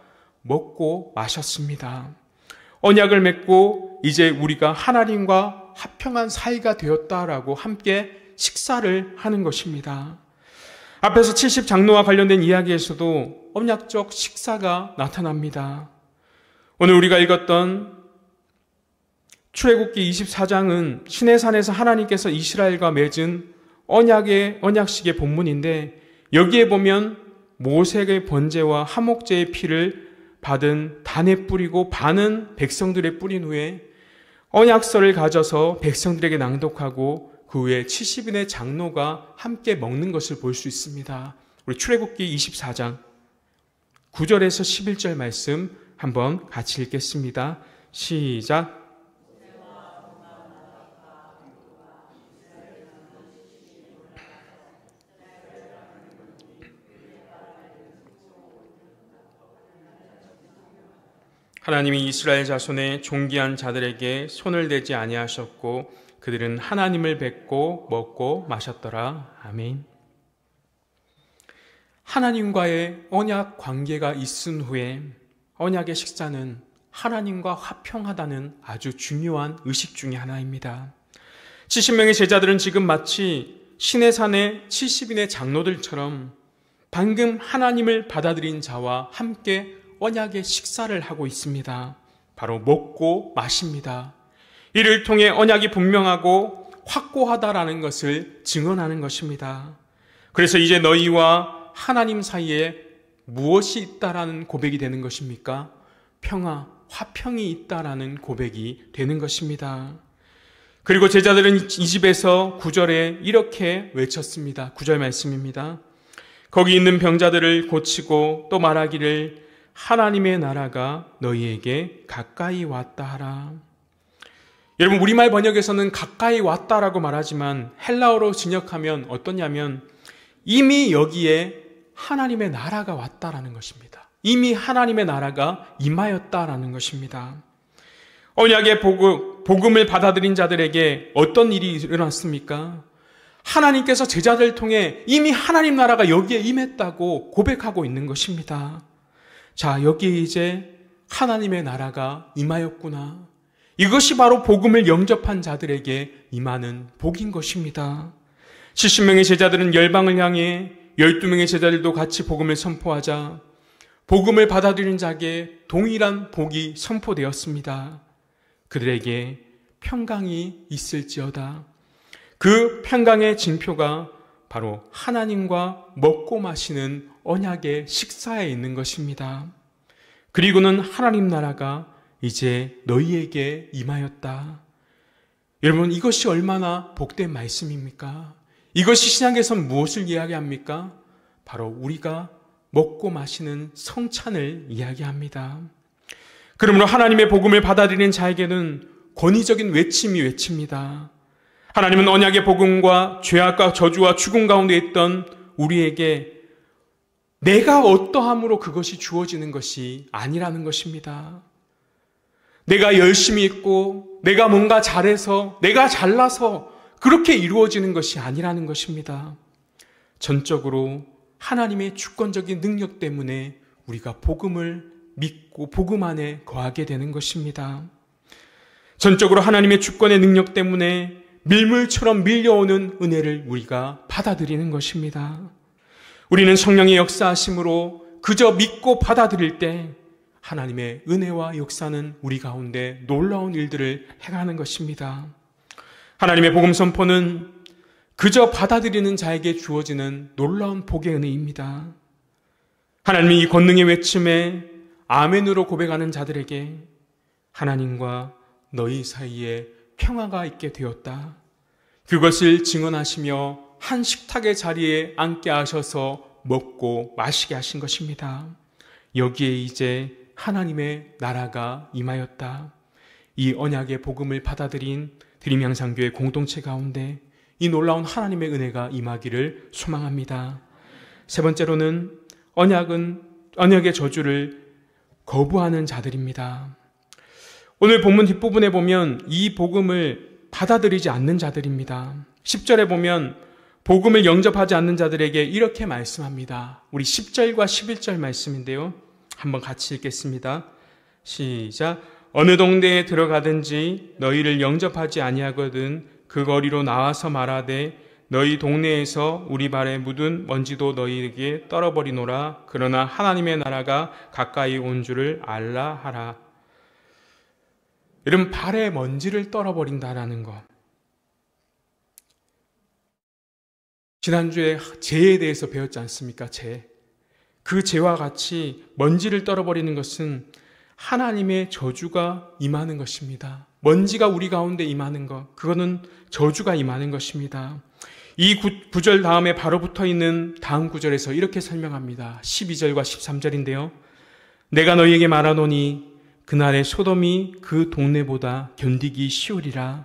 먹고 마셨습니다. 언약을 맺고 이제 우리가 하나님과 화평한 사이가 되었다라고 함께 식사를 하는 것입니다. 앞에서 70장로와 관련된 이야기에서도 언약적 식사가 나타납니다. 오늘 우리가 읽었던 출애굽기 24장은 시내산에서 하나님께서 이스라엘과 맺은 언약식의 본문인데, 여기에 보면 모색의 번제와 화목제의 피를 받은 단에 뿌리고 반은 백성들의 뿌린 후에 언약서를 가져서 백성들에게 낭독하고 그 후에 70인의 장로가 함께 먹는 것을 볼 수 있습니다. 우리 출애굽기 24장 9절에서 11절 말씀 한번 같이 읽겠습니다. 시작. 하나님이 이스라엘 자손의 존귀한 자들에게 손을 대지 아니하셨고 그들은 하나님을 뵙고 먹고 마셨더라. 아멘. 하나님과의 언약 관계가 있은 후에 언약의 식사는 하나님과 화평하다는 아주 중요한 의식 중의 하나입니다. 70명의 제자들은 지금 마치 시내산의 70인의 장로들처럼 방금 하나님을 받아들인 자와 함께 언약의 식사를 하고 있습니다. 바로 먹고 마십니다. 이를 통해 언약이 분명하고 확고하다라는 것을 증언하는 것입니다. 그래서 이제 너희와 하나님 사이에 무엇이 있다라는 고백이 되는 것입니까? 평화, 화평이 있다라는 고백이 되는 것입니다. 그리고 제자들은 이 집에서 9절에 이렇게 외쳤습니다. 9절 말씀입니다. 거기 있는 병자들을 고치고 또 말하기를 하나님의 나라가 너희에게 가까이 왔다 하라. 여러분, 우리말 번역에서는 가까이 왔다라고 말하지만 헬라어로 진역하면 어떠냐면 이미 여기에 하나님의 나라가 왔다라는 것입니다. 이미 하나님의 나라가 임하였다라는 것입니다. 언약의 복음을 받아들인 자들에게 어떤 일이 일어났습니까? 하나님께서 제자들을 통해 이미 하나님 나라가 여기에 임했다고 고백하고 있는 것입니다. 자, 여기에 이제 하나님의 나라가 임하였구나. 이것이 바로 복음을 영접한 자들에게 임하는 복인 것입니다. 70명의 제자들은 열방을 향해 12명의 제자들도 같이 복음을 선포하자 복음을 받아들인 자에게 동일한 복이 선포되었습니다. 그들에게 평강이 있을지어다. 그 평강의 징표가 바로 하나님과 먹고 마시는 언약의 식사에 있는 것입니다. 그리고는 하나님 나라가 이제 너희에게 임하였다. 여러분, 이것이 얼마나 복된 말씀입니까? 이것이 신약에선 무엇을 이야기합니까? 바로 우리가 먹고 마시는 성찬을 이야기합니다. 그러므로 하나님의 복음을 받아들이는 자에게는 권위적인 외침이 외칩니다. 하나님은 언약의 복음과 죄악과 저주와 죽음 가운데 있던 우리에게 내가 어떠함으로 그것이 주어지는 것이 아니라는 것입니다. 내가 열심히 있고 내가 뭔가 잘해서 내가 잘나서 그렇게 이루어지는 것이 아니라는 것입니다. 전적으로 하나님의 주권적인 능력 때문에 우리가 복음을 믿고 복음 안에 거하게 되는 것입니다. 전적으로 하나님의 주권의 능력 때문에 밀물처럼 밀려오는 은혜를 우리가 받아들이는 것입니다. 우리는 성령의 역사하심으로 그저 믿고 받아들일 때 하나님의 은혜와 역사는 우리 가운데 놀라운 일들을 행하는 것입니다. 하나님의 복음 선포는 그저 받아들이는 자에게 주어지는 놀라운 복의 은혜입니다. 하나님이 이 권능의 외침에 아멘으로 고백하는 자들에게 하나님과 너희 사이에 평화가 있게 되었다. 그것을 증언하시며 한 식탁의 자리에 앉게 하셔서 먹고 마시게 하신 것입니다. 여기에 이제 하나님의 나라가 임하였다. 이 언약의 복음을 받아들인 드림향상교회 공동체 가운데 이 놀라운 하나님의 은혜가 임하기를 소망합니다. 세 번째로는 언약의 저주를 거부하는 자들입니다. 오늘 본문 뒷부분에 보면 이 복음을 받아들이지 않는 자들입니다. 10절에 보면 복음을 영접하지 않는 자들에게 이렇게 말씀합니다. 우리 10절과 11절 말씀인데요. 한번 같이 읽겠습니다. 시작. 어느 동네에 들어가든지 너희를 영접하지 아니하거든 그 거리로 나와서 말하되 너희 동네에서 우리 발에 묻은 먼지도 너희에게 떨어버리노라. 그러나 하나님의 나라가 가까이 온 줄을 알라 하라. 여러분, 발에 먼지를 떨어버린다라는 것. 지난주에 재에 대해서 배웠지 않습니까? 재. 그 재와 같이 먼지를 떨어버리는 것은 하나님의 저주가 임하는 것입니다. 먼지가 우리 가운데 임하는 것, 그거는 저주가 임하는 것입니다. 이 구절 다음에 바로 붙어 있는 다음 구절에서 이렇게 설명합니다. 12절과 13절인데요. 내가 너희에게 말하노니 그날의 소돔이 그 동네보다 견디기 쉬우리라.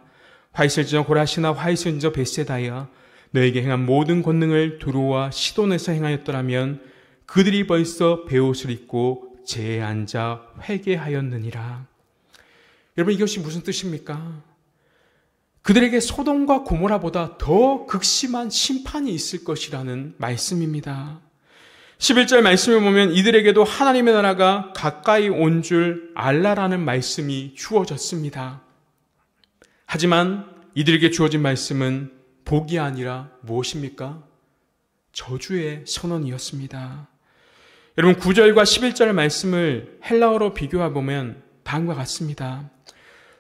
화이슬저 고라시나 화이슬저 벳세다여 너에게 행한 모든 권능을 두로와 시돈에서 행하였더라면 그들이 벌써 베옷을 입고 재에 앉아 회개하였느니라. 여러분, 이것이 무슨 뜻입니까? 그들에게 소돔과 고모라보다 더 극심한 심판이 있을 것이라는 말씀입니다. 11절 말씀을 보면 이들에게도 하나님의 나라가 가까이 온 줄 알라라는 말씀이 주어졌습니다. 하지만 이들에게 주어진 말씀은 복이 아니라 무엇입니까? 저주의 선언이었습니다. 여러분, 9절과 11절 말씀을 헬라어로 비교해 보면 다음과 같습니다.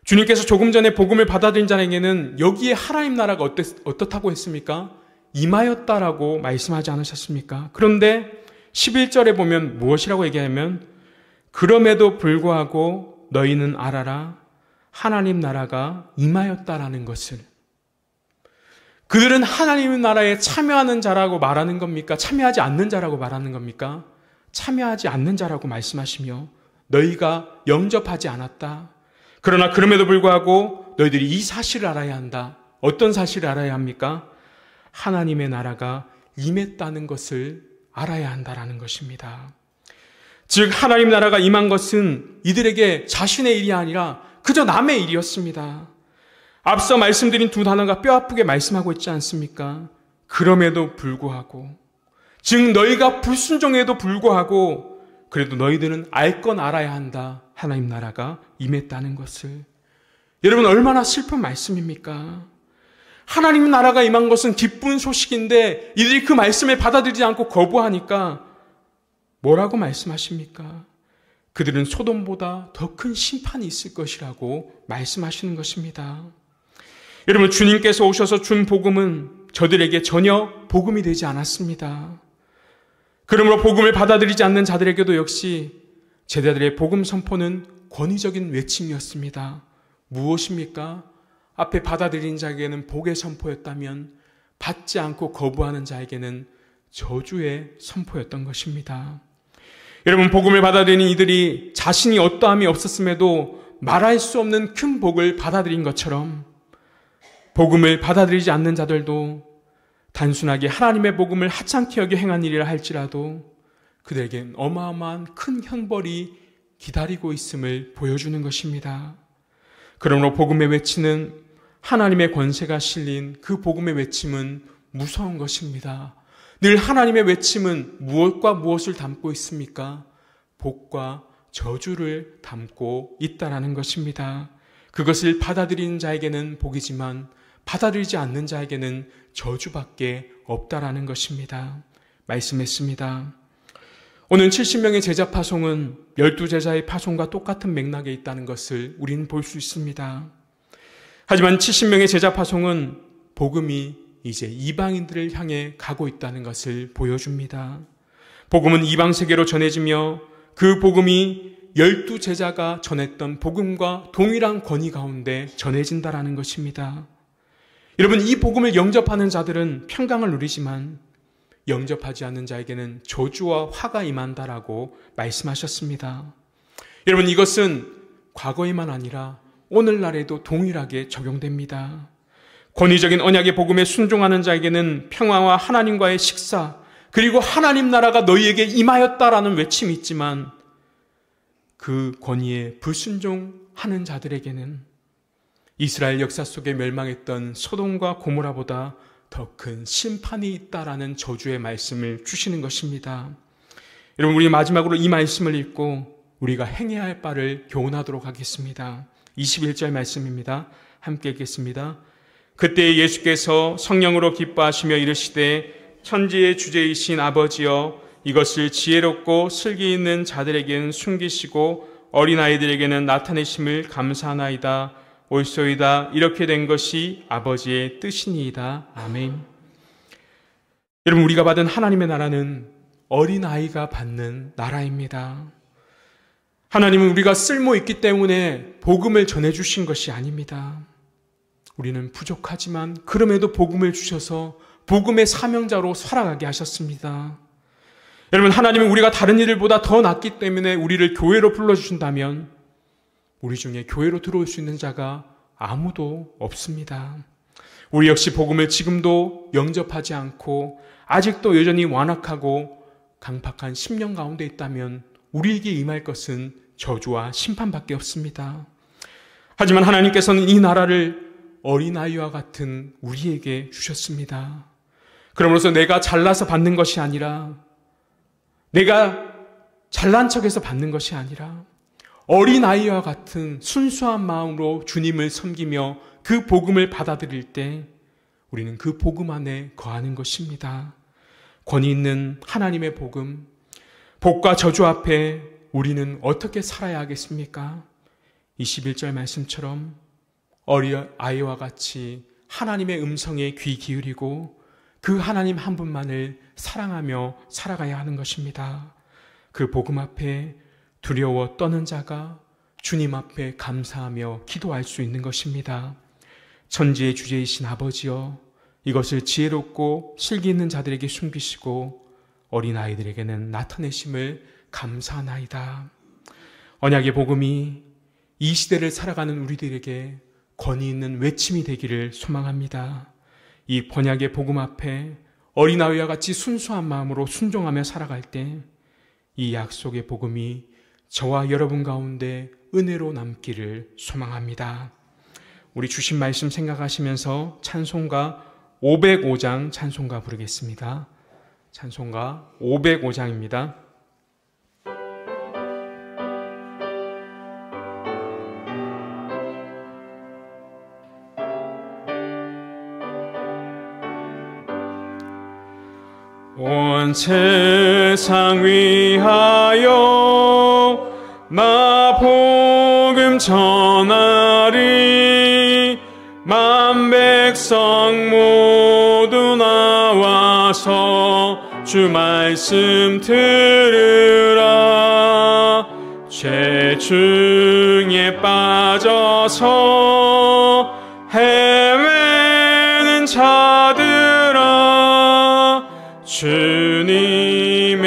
주님께서 조금 전에 복음을 받아들인 자에게는 여기에 하나님 나라가 어떻다고 했습니까? 임하였다라고 말씀하지 않으셨습니까? 그런데 11절에 보면 무엇이라고 얘기하면 그럼에도 불구하고 너희는 알아라. 하나님 나라가 임하였다라는 것을. 그들은 하나님 나라에 참여하는 자라고 말하는 겁니까? 참여하지 않는 자라고 말하는 겁니까? 참여하지 않는 자라고 말씀하시며 너희가 영접하지 않았다. 그러나 그럼에도 불구하고 너희들이 이 사실을 알아야 한다. 어떤 사실을 알아야 합니까? 하나님의 나라가 임했다는 것을 알아야 한다라는 것입니다. 즉 하나님 나라가 임한 것은 이들에게 자신의 일이 아니라 그저 남의 일이었습니다. 앞서 말씀드린 두 단어가 뼈아프게 말씀하고 있지 않습니까? 그럼에도 불구하고, 즉 너희가 불순종에도 불구하고 그래도 너희들은 알 건 알아야 한다. 하나님 나라가 임했다는 것을. 여러분, 얼마나 슬픈 말씀입니까? 하나님 나라가 임한 것은 기쁜 소식인데 이들이 그 말씀을 받아들이지 않고 거부하니까 뭐라고 말씀하십니까? 그들은 소돔보다 더 큰 심판이 있을 것이라고 말씀하시는 것입니다. 여러분, 주님께서 오셔서 준 복음은 저들에게 전혀 복음이 되지 않았습니다. 그러므로 복음을 받아들이지 않는 자들에게도 역시 제자들의 복음 선포는 권위적인 외침이었습니다. 무엇입니까? 앞에 받아들인 자에게는 복의 선포였다면 받지 않고 거부하는 자에게는 저주의 선포였던 것입니다. 여러분, 복음을 받아들인 이들이 자신이 어떠함이 없었음에도 말할 수 없는 큰 복을 받아들인 것처럼 복음을 받아들이지 않는 자들도 단순하게 하나님의 복음을 하찮게 여겨 행한 일이라 할지라도 그들에겐 어마어마한 큰 형벌이 기다리고 있음을 보여주는 것입니다. 그러므로 복음의 외치는 하나님의 권세가 실린 그 복음의 외침은 무서운 것입니다. 늘 하나님의 외침은 무엇과 무엇을 담고 있습니까? 복과 저주를 담고 있다라는 것입니다. 그것을 받아들이는 자에게는 복이지만 받아들이지 않는 자에게는 저주밖에 없다라는 것입니다. 말씀했습니다. 오늘 70명의 제자 파송은 12제자의 파송과 똑같은 맥락에 있다는 것을 우리는 볼 수 있습니다. 하지만 70명의 제자 파송은 복음이 이제 이방인들을 향해 가고 있다는 것을 보여줍니다. 복음은 이방 세계로 전해지며 그 복음이 12 제자가 전했던 복음과 동일한 권위 가운데 전해진다라는 것입니다. 여러분, 이 복음을 영접하는 자들은 평강을 누리지만 영접하지 않는 자에게는 저주와 화가 임한다라고 말씀하셨습니다. 여러분, 이것은 과거에만 아니라 오늘날에도 동일하게 적용됩니다. 권위적인 언약의 복음에 순종하는 자에게는 평화와 하나님과의 식사, 그리고 하나님 나라가 너희에게 임하였다라는 외침이 있지만 그 권위에 불순종하는 자들에게는 이스라엘 역사 속에 멸망했던 소돔과 고모라보다 더 큰 심판이 있다라는 저주의 말씀을 주시는 것입니다. 여러분, 우리 마지막으로 이 말씀을 읽고 우리가 행해야 할 바를 교훈하도록 하겠습니다. 21절 말씀입니다. 함께 읽겠습니다. 그때 예수께서 성령으로 기뻐하시며 이르시되 천지의 주제이신 아버지여, 이것을 지혜롭고 슬기 있는 자들에게는 숨기시고 어린아이들에게는 나타내심을 감사하나이다. 옳소이다. 이렇게 된 것이 아버지의 뜻이니이다. 아멘. 여러분, 우리가 받은 하나님의 나라는 어린아이가 받는 나라입니다. 하나님은 우리가 쓸모있기 때문에 복음을 전해주신 것이 아닙니다. 우리는 부족하지만 그럼에도 복음을 주셔서 복음의 사명자로 살아가게 하셨습니다. 여러분, 하나님은 우리가 다른 이들보다 더 낫기 때문에 우리를 교회로 불러주신다면 우리 중에 교회로 들어올 수 있는 자가 아무도 없습니다. 우리 역시 복음을 지금도 영접하지 않고 아직도 여전히 완악하고 강팍한 심령 가운데 있다면 우리에게 임할 것은 저주와 심판밖에 없습니다. 하지만 하나님께서는 이 나라를 어린아이와 같은 우리에게 주셨습니다. 그러므로서 내가 잘나서 받는 것이 아니라, 내가 잘난 척해서 받는 것이 아니라 어린아이와 같은 순수한 마음으로 주님을 섬기며 그 복음을 받아들일 때 우리는 그 복음 안에 거하는 것입니다. 권위 있는 하나님의 복음, 복과 저주 앞에 우리는 어떻게 살아야 하겠습니까? 21절 말씀처럼 어린아이와 같이 하나님의 음성에 귀 기울이고 그 하나님 한 분만을 사랑하며 살아가야 하는 것입니다. 그 복음 앞에 두려워 떠는 자가 주님 앞에 감사하며 기도할 수 있는 것입니다. 천지의 주제이신 아버지여, 이것을 지혜롭고 실기 있는 자들에게 숨기시고 어린아이들에게는 나타내심을 감사하나이다. 언약의 복음이 이 시대를 살아가는 우리들에게 권위 있는 외침이 되기를 소망합니다. 이 번약의 복음 앞에 어린아이와 같이 순수한 마음으로 순종하며 살아갈 때 이 약속의 복음이 저와 여러분 가운데 은혜로 남기를 소망합니다. 우리 주신 말씀 생각하시면서 찬송가 505장 찬송가 부르겠습니다. 찬송가 505장입니다. 온 세상 위하여 나 복음 전하리. 만 백성 모두 나와서 주 말씀 들으라. 죄 중에 빠져서 헤매는 자들아, 주님의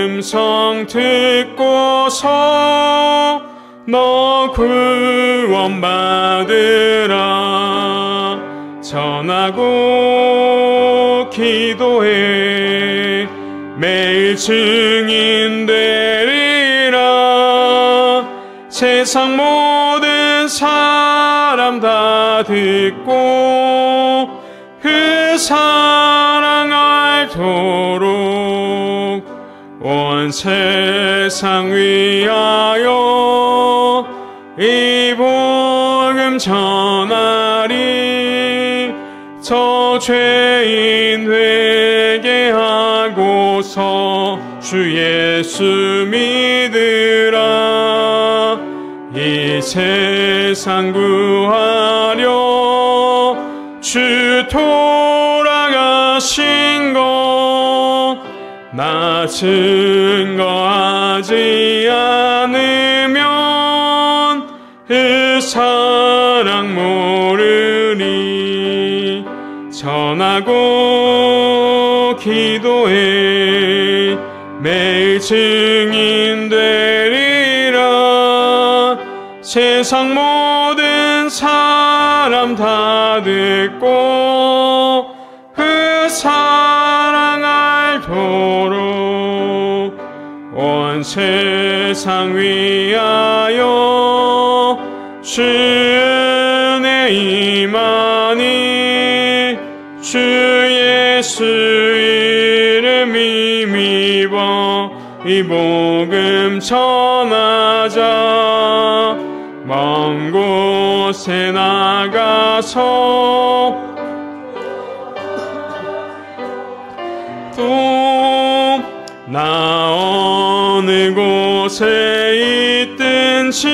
음성 듣고서 너 구원받으라. 전하고 기도해 매일 증인 되리라. 세상 모든 사람 다 듣고 그 사랑 알도록 온 세상 위하여 이 복음 전하리. 저 죄인 회개하고서 주 예수 믿으라. 이 세상 구하려 주 돌아가신 것 나 증거하지 않으면 그 사랑 모르니 전하고 기도해 매일 증인 되리라. 세상 모든 사람 다 듣고 그 사랑 알도록 온 세상 위하여 주 은혜 임하니 주 예수 이름 힘입어 이 복음 전하자. 먼 곳에 나가서 또 나 어느 곳에 있든지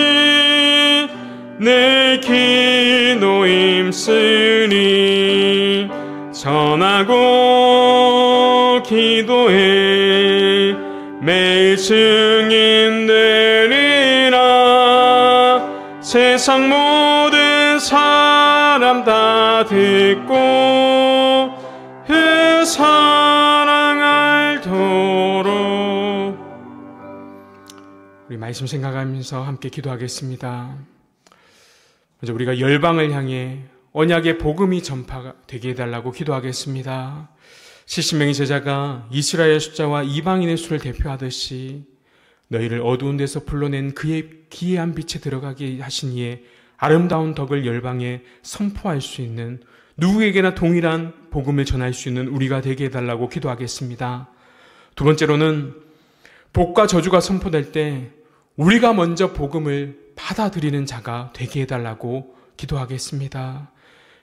늘 기도 힘쓰니 전하고 기도해 매일 증인 되리라. 세상 모든 사람 다 듣고 그 사랑 알도록. 우리 말씀 생각하면서 함께 기도하겠습니다. 먼저 우리가 열방을 향해 언약의 복음이 전파되게 해달라고 기도하겠습니다. 70명의 제자가 이스라엘 숫자와 이방인의 수를 대표하듯이 너희를 어두운 데서 불러낸 그의 기이한 빛에 들어가게 하신 이의 아름다운 덕을 열방에 선포할 수 있는, 누구에게나 동일한 복음을 전할 수 있는 우리가 되게 해달라고 기도하겠습니다. 두 번째로는 복과 저주가 선포될 때 우리가 먼저 복음을 받아들이는 자가 되게 해달라고 기도하겠습니다.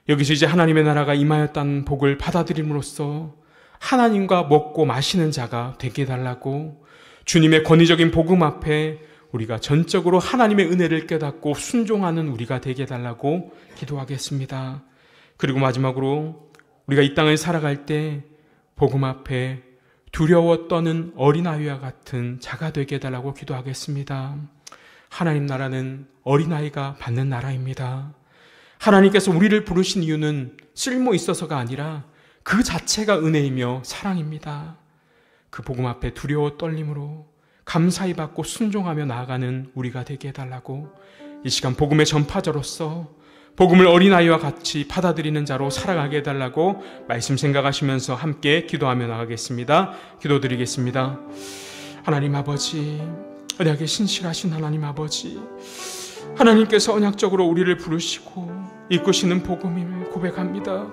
여기서 이제 하나님의 나라가 임하였다는 복을 받아들임으로써 하나님과 먹고 마시는 자가 되게 해달라고, 주님의 권위적인 복음 앞에 우리가 전적으로 하나님의 은혜를 깨닫고 순종하는 우리가 되게 해달라고 기도하겠습니다. 그리고 마지막으로 우리가 이 땅을 살아갈 때 복음 앞에 두려워 떠는 어린아이와 같은 자가 되게 해달라고 기도하겠습니다. 하나님 나라는 어린아이가 받는 나라입니다. 하나님께서 우리를 부르신 이유는 쓸모 있어서가 아니라 그 자체가 은혜이며 사랑입니다. 그 복음 앞에 두려워 떨림으로 감사히 받고 순종하며 나아가는 우리가 되게 해달라고, 이 시간 복음의 전파자로서 복음을 어린아이와 같이 받아들이는 자로 살아가게 해달라고 말씀 생각하시면서 함께 기도하며 나가겠습니다. 기도드리겠습니다. 하나님 아버지, 언약에 신실하신 하나님 아버지, 하나님께서 언약적으로 우리를 부르시고 이끄시는 복음임을 고백합니다.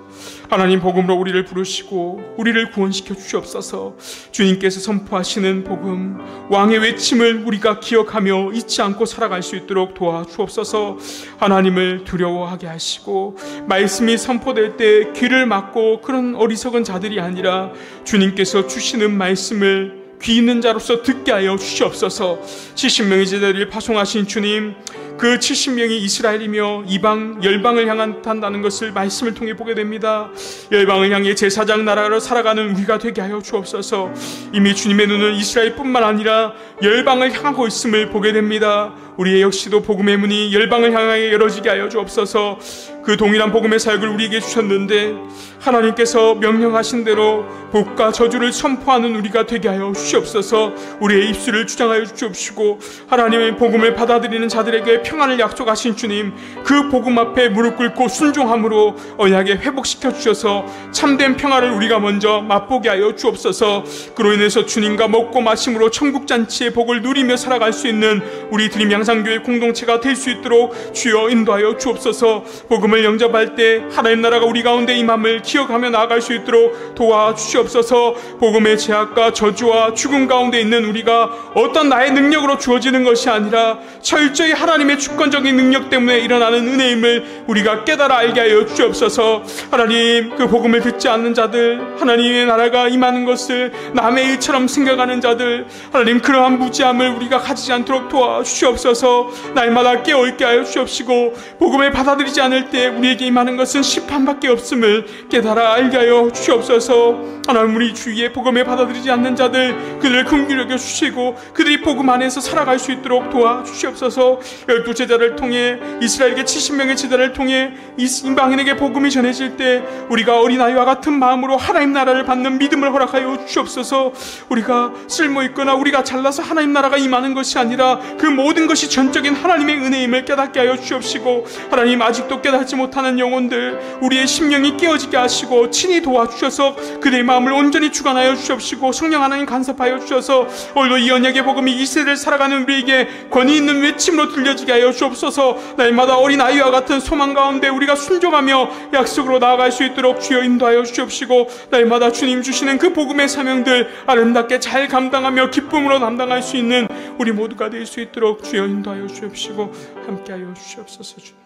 하나님 복음으로 우리를 부르시고 우리를 구원시켜 주시옵소서. 주님께서 선포하시는 복음, 왕의 외침을 우리가 기억하며 잊지 않고 살아갈 수 있도록 도와주옵소서. 하나님을 두려워하게 하시고 말씀이 선포될 때 귀를 막고 그런 어리석은 자들이 아니라 주님께서 주시는 말씀을 귀 있는 자로서 듣게 하여 주시옵소서. 70명의 제자들을 파송하신 주님, 그 70명이 이스라엘이며 이방 열방을 향한다는 것을 말씀을 통해 보게 됩니다. 열방을 향해 제사장 나라로 살아가는 우리가 되게 하여 주옵소서. 이미 주님의 눈은 이스라엘뿐만 아니라 열방을 향하고 있음을 보게 됩니다. 우리의 역시도 복음의 문이 열방을 향하여 열어지게 하여 주옵소서. 그 동일한 복음의 사역을 우리에게 주셨는데 하나님께서 명령하신 대로 복과 저주를 선포하는 우리가 되게 하여 주시옵소서. 우리의 입술을 주장하여 주옵시고 하나님의 복음을 받아들이는 자들에게 평안을 약속하신 주님, 그 복음 앞에 무릎 꿇고 순종함으로 언약에 회복시켜 주셔서 참된 평안을 우리가 먼저 맛보게 하여 주옵소서. 그로 인해서 주님과 먹고 마심으로 천국잔치의 복을 누리며 살아갈 수 있는 우리 드림 양상교회 공동체가 될 수 있도록 주여 인도하여 주옵소서. 복음을 영접할 때 하나님 나라가 우리 가운데 임함을 기억하며 나아갈 수 있도록 도와주시옵소서. 복음의 제약과 저주와 죽음 가운데 있는 우리가 어떤 나의 능력으로 주어지는 것이 아니라 철저히 하나님의 주권적인 능력 때문에 일어나는 은혜임을 우리가 깨달아 알게 하여 주옵소서. 하나님, 그 복음을 듣지 않는 자들, 하나님의 나라가 임하는 것을 남의 일처럼 생각하는 자들, 하나님 그러한 무지함을 우리가 가지지 않도록 도와주시옵소서. 날마다 깨어있게 하여 주옵시고 복음을 받아들이지 않을 때 이제 우리에게 임하는 것은 심판밖에 없음을 깨달아 알게 하여 주시옵소서. 하나님, 우리 주위에 복음을 받아들이지 않는 자들, 그들을 긍휼히 여겨 주시고 그들이 복음 안에서 살아갈 수 있도록 도와주시옵소서. 12 제자를 통해, 이스라엘에게 70명의 제자를 통해 이방인에게 복음이 전해질 때 우리가 어린아이와 같은 마음으로 하나님 나라를 받는 믿음을 허락하여 주시옵소서. 우리가 쓸모있거나 우리가 잘나서 하나님 나라가 임하는 것이 아니라 그 모든 것이 전적인 하나님의 은혜임을 깨닫게 하여 주옵시고, 하나님, 아직도 깨닫지 못하는 영혼들, 우리의 심령이 깨어지게 하시고 친히 도와주셔서 그들의 마음을 온전히 주관하여 주옵시고, 성령 하나님 간섭하여 주셔서 오늘도 이 언약의 복음이 이 세대를 살아가는 우리에게 권위 있는 외침으로 들려지게 하여 주옵소서. 날마다 어린아이와 같은 소망 가운데 우리가 순종하며 약속으로 나아갈 수 있도록 주여 인도하여 주옵시고, 날마다 주님 주시는 그 복음의 사명들 아름답게 잘 감당하며 기쁨으로 감당할 수 있는 우리 모두가 될 수 있도록 주여 인도하여 주옵시고 함께하여 주시옵소서. 주님,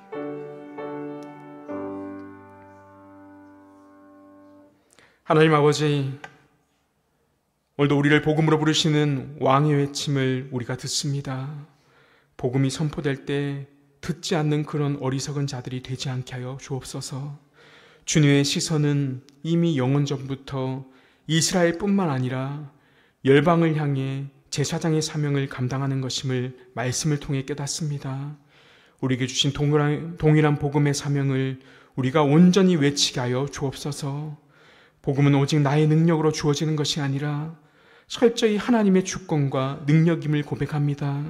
하나님 아버지, 오늘도 우리를 복음으로 부르시는 왕의 외침을 우리가 듣습니다. 복음이 선포될 때 듣지 않는 그런 어리석은 자들이 되지 않게 하여 주옵소서. 주님의 시선은 이미 영원전부터 이스라엘뿐만 아니라 열방을 향해 제사장의 사명을 감당하는 것임을 말씀을 통해 깨닫습니다. 우리에게 주신 동일한 복음의 사명을 우리가 온전히 외치게 하여 주옵소서. 복음은 오직 나의 능력으로 주어지는 것이 아니라 철저히 하나님의 주권과 능력임을 고백합니다.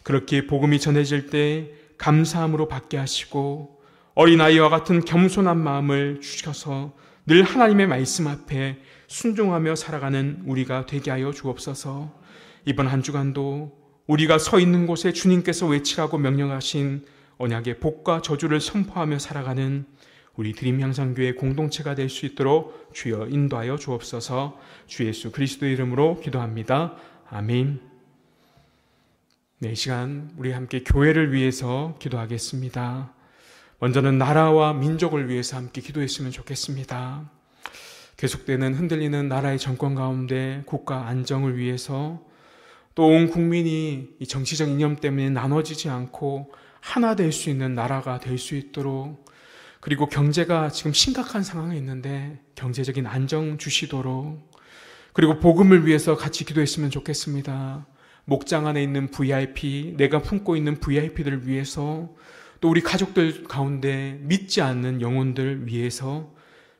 그렇게 복음이 전해질 때 감사함으로 받게 하시고 어린아이와 같은 겸손한 마음을 주셔서 늘 하나님의 말씀 앞에 순종하며 살아가는 우리가 되게 하여 주옵소서. 이번 한 주간도 우리가 서 있는 곳에 주님께서 외치라고 명령하신 언약의 복과 저주를 선포하며 살아가는 우리 드림향상교회 공동체가 될 수 있도록 주여 인도하여 주옵소서. 주 예수 그리스도의 이름으로 기도합니다. 아멘. 네, 이 시간 우리 함께 교회를 위해서 기도하겠습니다. 먼저는 나라와 민족을 위해서 함께 기도했으면 좋겠습니다. 계속되는 흔들리는 나라의 정권 가운데 국가 안정을 위해서, 또 온 국민이 이 정치적 이념 때문에 나눠지지 않고 하나 될 수 있는 나라가 될 수 있도록, 그리고 경제가 지금 심각한 상황에 있는데 경제적인 안정 주시도록, 그리고 복음을 위해서 같이 기도했으면 좋겠습니다. 목장 안에 있는 VIP, 내가 품고 있는 VIP들을 위해서, 또 우리 가족들 가운데 믿지 않는 영혼들 위해서,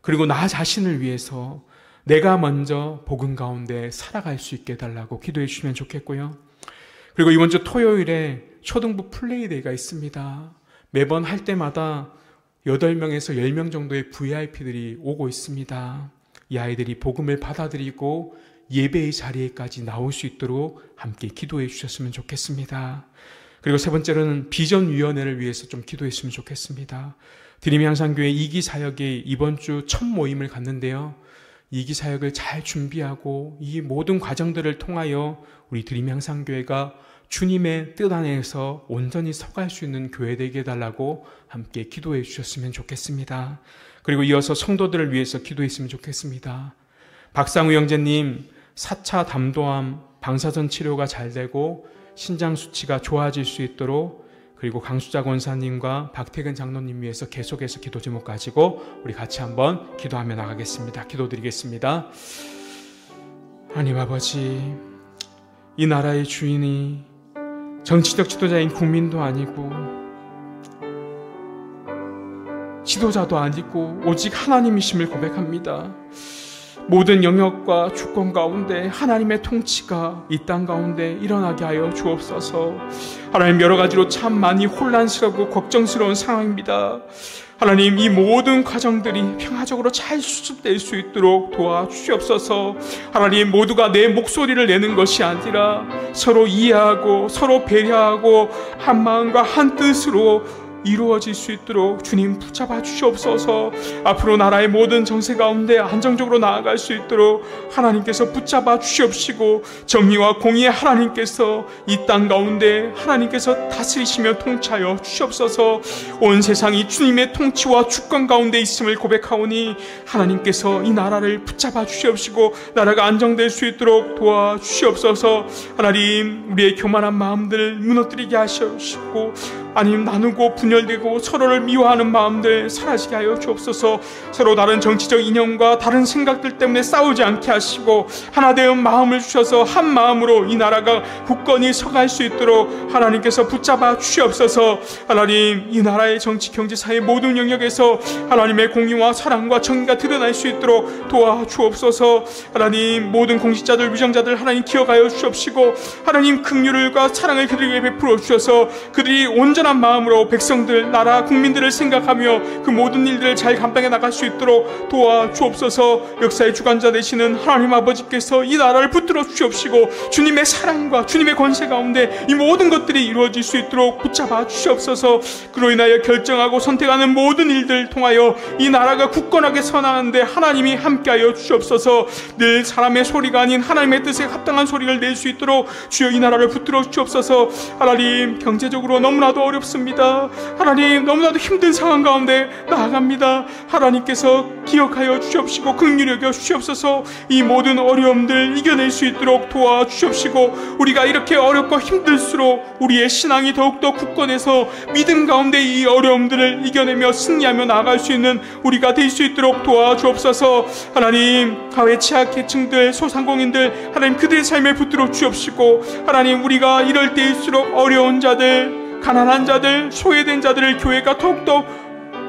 그리고 나 자신을 위해서 내가 먼저 복음 가운데 살아갈 수 있게 해달라고 기도해 주시면 좋겠고요. 그리고 이번 주 토요일에 초등부 플레이데이가 있습니다. 매번 할 때마다 8명에서 10명 정도의 VIP들이 오고 있습니다. 이 아이들이 복음을 받아들이고 예배의 자리에까지 나올 수 있도록 함께 기도해 주셨으면 좋겠습니다. 그리고 세 번째로는 비전위원회를 위해서 좀 기도했으면 좋겠습니다. 드림향상교회 2기 사역이 이번 주 첫 모임을 갖는데요. 2기 사역을 잘 준비하고 이 모든 과정들을 통하여 우리 드림향상교회가 주님의 뜻 안에서 온전히 서갈 수 있는 교회 되게 해달라고 함께 기도해 주셨으면 좋겠습니다. 그리고 이어서 성도들을 위해서 기도했으면 좋겠습니다. 박상우 형제님 4차 담도암 방사선 치료가 잘 되고 신장 수치가 좋아질 수 있도록, 그리고 강수자 권사님과 박태근 장로님 위해서 계속해서 기도 제목 가지고 우리 같이 한번 기도하며 나가겠습니다. 기도드리겠습니다. 하나님 아버지, 이 나라의 주인이 정치적 지도자인 국민도 아니고 지도자도 아니고 오직 하나님이심을 고백합니다. 모든 영역과 주권 가운데 하나님의 통치가 이 땅 가운데 일어나게 하여 주옵소서. 하나님, 여러 가지로 참 많이 혼란스럽고 걱정스러운 상황입니다. 하나님, 이 모든 과정들이 평화적으로 잘 수습될 수 있도록 도와주시옵소서. 하나님, 모두가 내 목소리를 내는 것이 아니라 서로 이해하고 서로 배려하고 한 마음과 한 뜻으로 이루어질 수 있도록 주님 붙잡아 주시옵소서. 앞으로 나라의 모든 정세 가운데 안정적으로 나아갈 수 있도록 하나님께서 붙잡아 주시옵시고, 정의와 공의의 하나님께서 이 땅 가운데 하나님께서 다스리시며 통치하여 주시옵소서. 온 세상이 주님의 통치와 주권 가운데 있음을 고백하오니 하나님께서 이 나라를 붙잡아 주시옵시고 나라가 안정될 수 있도록 도와주시옵소서. 하나님, 우리의 교만한 마음들을 무너뜨리게 하시옵시고 하나님 나누고 분열되고 서로를 미워하는 마음들 사라지게 하여 주옵소서. 서로 다른 정치적 이념과 다른 생각들 때문에 싸우지 않게 하시고 하나되은 마음을 주셔서 한 마음으로 이 나라가 굳건히 서갈 수 있도록 하나님께서 붙잡아 주시옵소서. 하나님 이 나라의 정치 경제 사회 모든 영역에서 하나님의 공의와 사랑과 정의가 드러날 수 있도록 도와주옵소서. 하나님 모든 공직자들 위정자들 하나님 기억하여 주옵시고 하나님 긍휼과 사랑을 그들에게 베풀어 주셔서 그들이 온전한 마음으로 백성들 나라 국민들을 생각하며 그 모든 일들을 잘 감당해 나갈 수 있도록 도와주옵소서. 역사의 주관자 되시는 하나님 아버지께서 이 나라를 붙들어 주시옵시고 주님의 사랑과 주님의 권세 가운데 이 모든 것들이 이루어질 수 있도록 붙잡아 주시옵소서. 그로 인하여 결정하고 선택하는 모든 일들 통하여 이 나라가 굳건하게 서나가는데 하나님이 함께하여 주시옵소서. 늘 사람의 소리가 아닌 하나님의 뜻에 합당한 소리를 낼 수 있도록 주여 이 나라를 붙들어 주옵소서. 하나님 경제적으로 너무나도 어렵습니다. 하나님 너무나도 힘든 상황 가운데 나아갑니다. 하나님께서 기억하여 주시옵시고 긍휼히 여겨 주시옵소서. 이 모든 어려움들 이겨낼 수 있도록 도와주시옵시고 우리가 이렇게 어렵고 힘들수록 우리의 신앙이 더욱더 굳건해서 믿음 가운데 이 어려움들을 이겨내며 승리하며 나아갈 수 있는 우리가 될 수 있도록 도와주옵소서. 하나님 가외 취약계층들 소상공인들 하나님 그들의 삶에 붙들어 주옵시고 하나님 우리가 이럴 때일수록 어려운 자들 가난한 자들 소외된 자들을 교회가 더욱더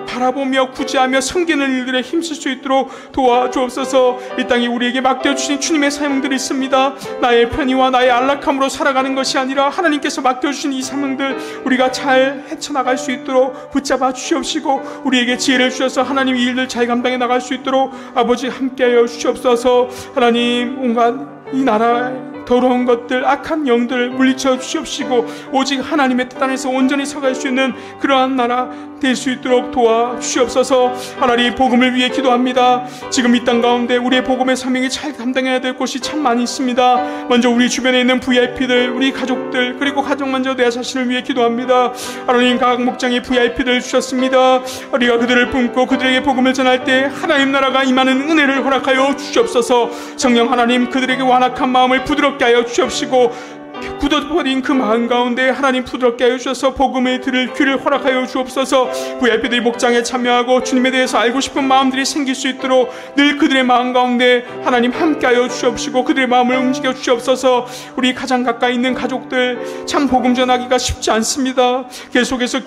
바라보며 구제하며 섬기는 일들에 힘쓸 수 있도록 도와주옵소서. 이 땅에 우리에게 맡겨주신 주님의 사명들이 있습니다. 나의 편의와 나의 안락함으로 살아가는 것이 아니라 하나님께서 맡겨주신 이 사명들 우리가 잘 헤쳐나갈 수 있도록 붙잡아 주시옵시고 우리에게 지혜를 주셔서 하나님 이 일들 잘 감당해 나갈 수 있도록 아버지 함께하여 주시옵소서. 하나님 온갖 이 나라의 더러운 것들 악한 영들을 물리쳐 주시옵시고 오직 하나님의 뜻 안에서 온전히 서갈 수 있는 그러한 나라 될 수 있도록 도와주시옵소서. 하나님 복음을 위해 기도합니다. 지금 이 땅 가운데 우리의 복음의 사명이 잘 감당해야 될 곳이 참 많이 있습니다. 먼저 우리 주변에 있는 VIP들 우리 가족들 그리고 가족 먼저 내 자신을 위해 기도합니다. 하나님 각 목장에 VIP들 주셨습니다. 우리가 그들을 품고 그들에게 복음을 전할 때 하나님 나라가 임하는 은혜를 허락하여 주시옵소서. 성령 하나님 그들에게 완악한 마음을 부드럽게 하여 주옵시고 굳어버린 그 마음 가운데 하나님 부드럽게 하여 주셔서 복음을 들을 귀를 허락하여 주옵소서. VIP들이 목장에 참여하고 주님에 대해서 알고 싶은 마음들이 생길 수 있도록 늘 그들의 마음 가운데 하나님 함께하여 주옵시고 그들의 마음을 움직여 주옵소서. 우리 가장 가까이 있는 가족들 참 복음 전하기가 쉽지 않습니다. 계속해서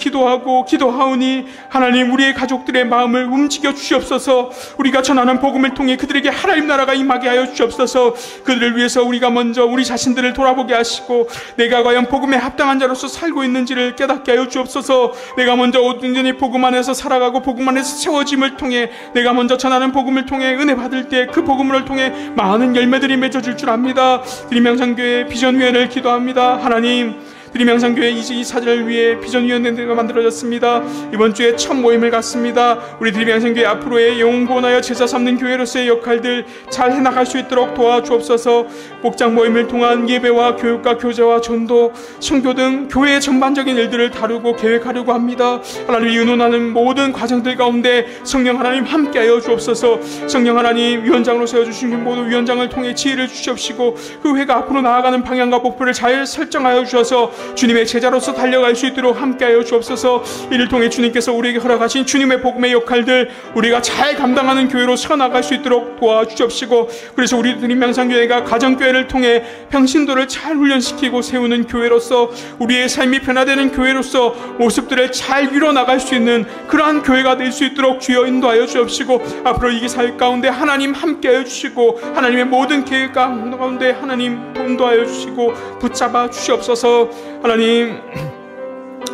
기도하오니 하나님 우리의 가족들의 마음을 움직여 주옵소서. 우리가 전하는 복음을 통해 그들에게 하나님 나라가 임하게 하여 주옵소서. 그들을 위해서 우리가 먼저 우리 자신들을 돌아보게 하시고 내가 과연 복음에 합당한 자로서 살고 있는지를 깨닫게 하여 주옵소서. 내가 먼저 온전히 복음 안에서 살아가고 복음 안에서 세워짐을 통해 내가 먼저 전하는 복음을 통해 은혜 받을 때 그 복음을 통해 많은 열매들이 맺어질 줄 압니다. 드림양산교회 비전위원회를 기도합니다. 하나님 드림양산교회 이 사절을 위해 비전위원회가 만들어졌습니다. 이번 주에 첫 모임을 갖습니다. 우리 드림양산교회 앞으로의 영원하여 제자 삼는 교회로서의 역할들 잘 해나갈 수 있도록 도와주옵소서. 목장 모임을 통한 예배와 교육과 교제와 전도, 선교 등 교회의 전반적인 일들을 다루고 계획하려고 합니다. 하나님이 의논하는 모든 과정들 가운데 성령 하나님 함께하여 주옵소서. 성령 하나님 위원장으로 세워주신 모든 위원장을 통해 지혜를 주시옵시고 그 회가 앞으로 나아가는 방향과 목표를 잘 설정하여 주셔서 주님의 제자로서 달려갈 수 있도록 함께하여 주옵소서. 이를 통해 주님께서 우리에게 허락하신 주님의 복음의 역할들 우리가 잘 감당하는 교회로 서나갈 수 있도록 도와주옵시고 그래서 우리 드림양산교회가 가정교회를 통해 평신도를 잘 훈련시키고 세우는 교회로서 우리의 삶이 변화되는 교회로서 모습들을 잘 이뤄나갈 수 있는 그러한 교회가 될 수 있도록 주여 인도하여 주옵시고 앞으로 이 사회 가운데 하나님 함께하여 주시고 하나님의 모든 계획 가운데 하나님 인도하여 주시고 붙잡아 주시옵소서. 하나님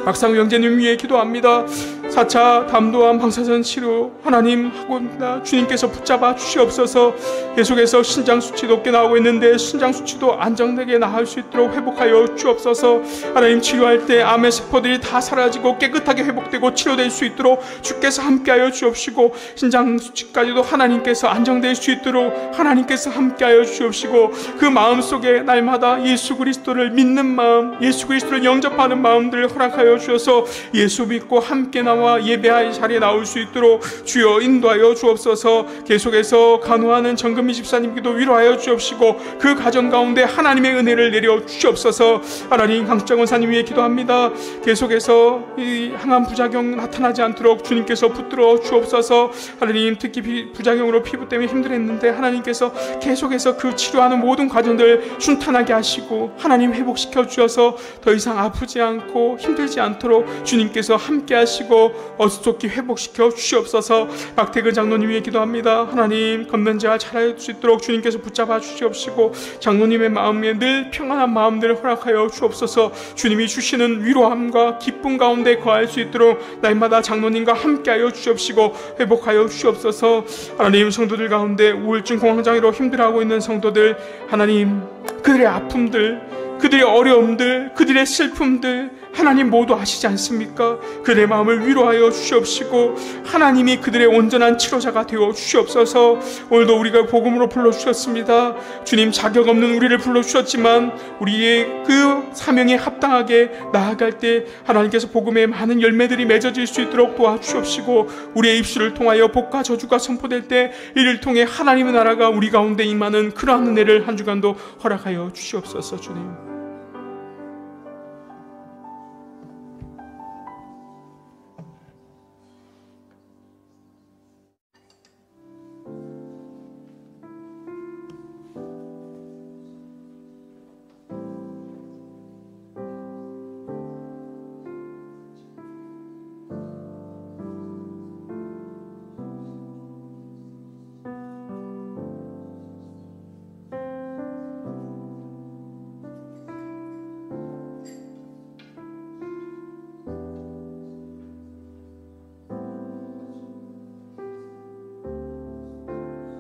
박상우 형제님 위해 기도합니다. 4차 담도암 방사선 치료 하나님 하고 있습니다. 주님께서 붙잡아 주시옵소서. 계속해서 신장 수치 높게 나오고 있는데 신장 수치도 안정되게 나을 수 있도록 회복하여 주옵소서. 하나님 치료할 때 암의 세포들이 다 사라지고 깨끗하게 회복되고 치료될 수 있도록 주께서 함께하여 주옵시고 신장 수치까지도 하나님께서 안정될 수 있도록 하나님께서 함께하여 주옵시고 그 마음속에 날마다 예수 그리스도를 믿는 마음 예수 그리스도를 영접하는 마음들을 허락하여 주셔서 예수 믿고 함께 나와 나와 예배할 자리에 나올 수 있도록 주여 인도하여 주옵소서. 계속해서 간호하는 정금미 집사님께도 위로하여 주옵시고 그 가정 가운데 하나님의 은혜를 내려 주옵소서. 하나님, 강정원 사님 위해 기도합니다. 계속해서 이 항암 부작용 나타나지 않도록 주님께서 붙들어 주옵소서. 하나님, 특히 부작용으로 피부 때문에 힘들었는데 하나님께서 계속해서 그 치료하는 모든 과정들 순탄하게 하시고 하나님 회복시켜 주셔서 더 이상 아프지 않고 힘들지 않도록 주님께서 함께 하시고 어수속히 회복시켜 주시옵소서. 박태근 장로님 위해 기도합니다. 하나님, 건면제와 잘할 수 있도록 주님께서 붙잡아 주시옵시고 장로님의 마음에 늘 평안한 마음들을 허락하여 주옵소서. 주님이 주시는 위로함과 기쁨 가운데 거할 수 있도록 날마다 장로님과 함께하여 주옵시고 회복하여 주옵소서. 하나님, 성도들 가운데 우울증 공황장애로 힘들어하고 있는 성도들, 하나님, 그들의 아픔들, 그들의 어려움들, 그들의 슬픔들 하나님 모두 아시지 않습니까? 그들의 마음을 위로하여 주시옵시고 하나님이 그들의 온전한 치료자가 되어 주시옵소서. 오늘도 우리가 복음으로 불러주셨습니다. 주님, 자격 없는 우리를 불러주셨지만 우리의 그 사명에 합당하게 나아갈 때 하나님께서 복음의 많은 열매들이 맺어질 수 있도록 도와주시옵시고 우리의 입술을 통하여 복과 저주가 선포될 때 이를 통해 하나님의 나라가 우리 가운데 임하는 그러한 은혜를 한 주간도 허락하여 주시옵소서. 주님,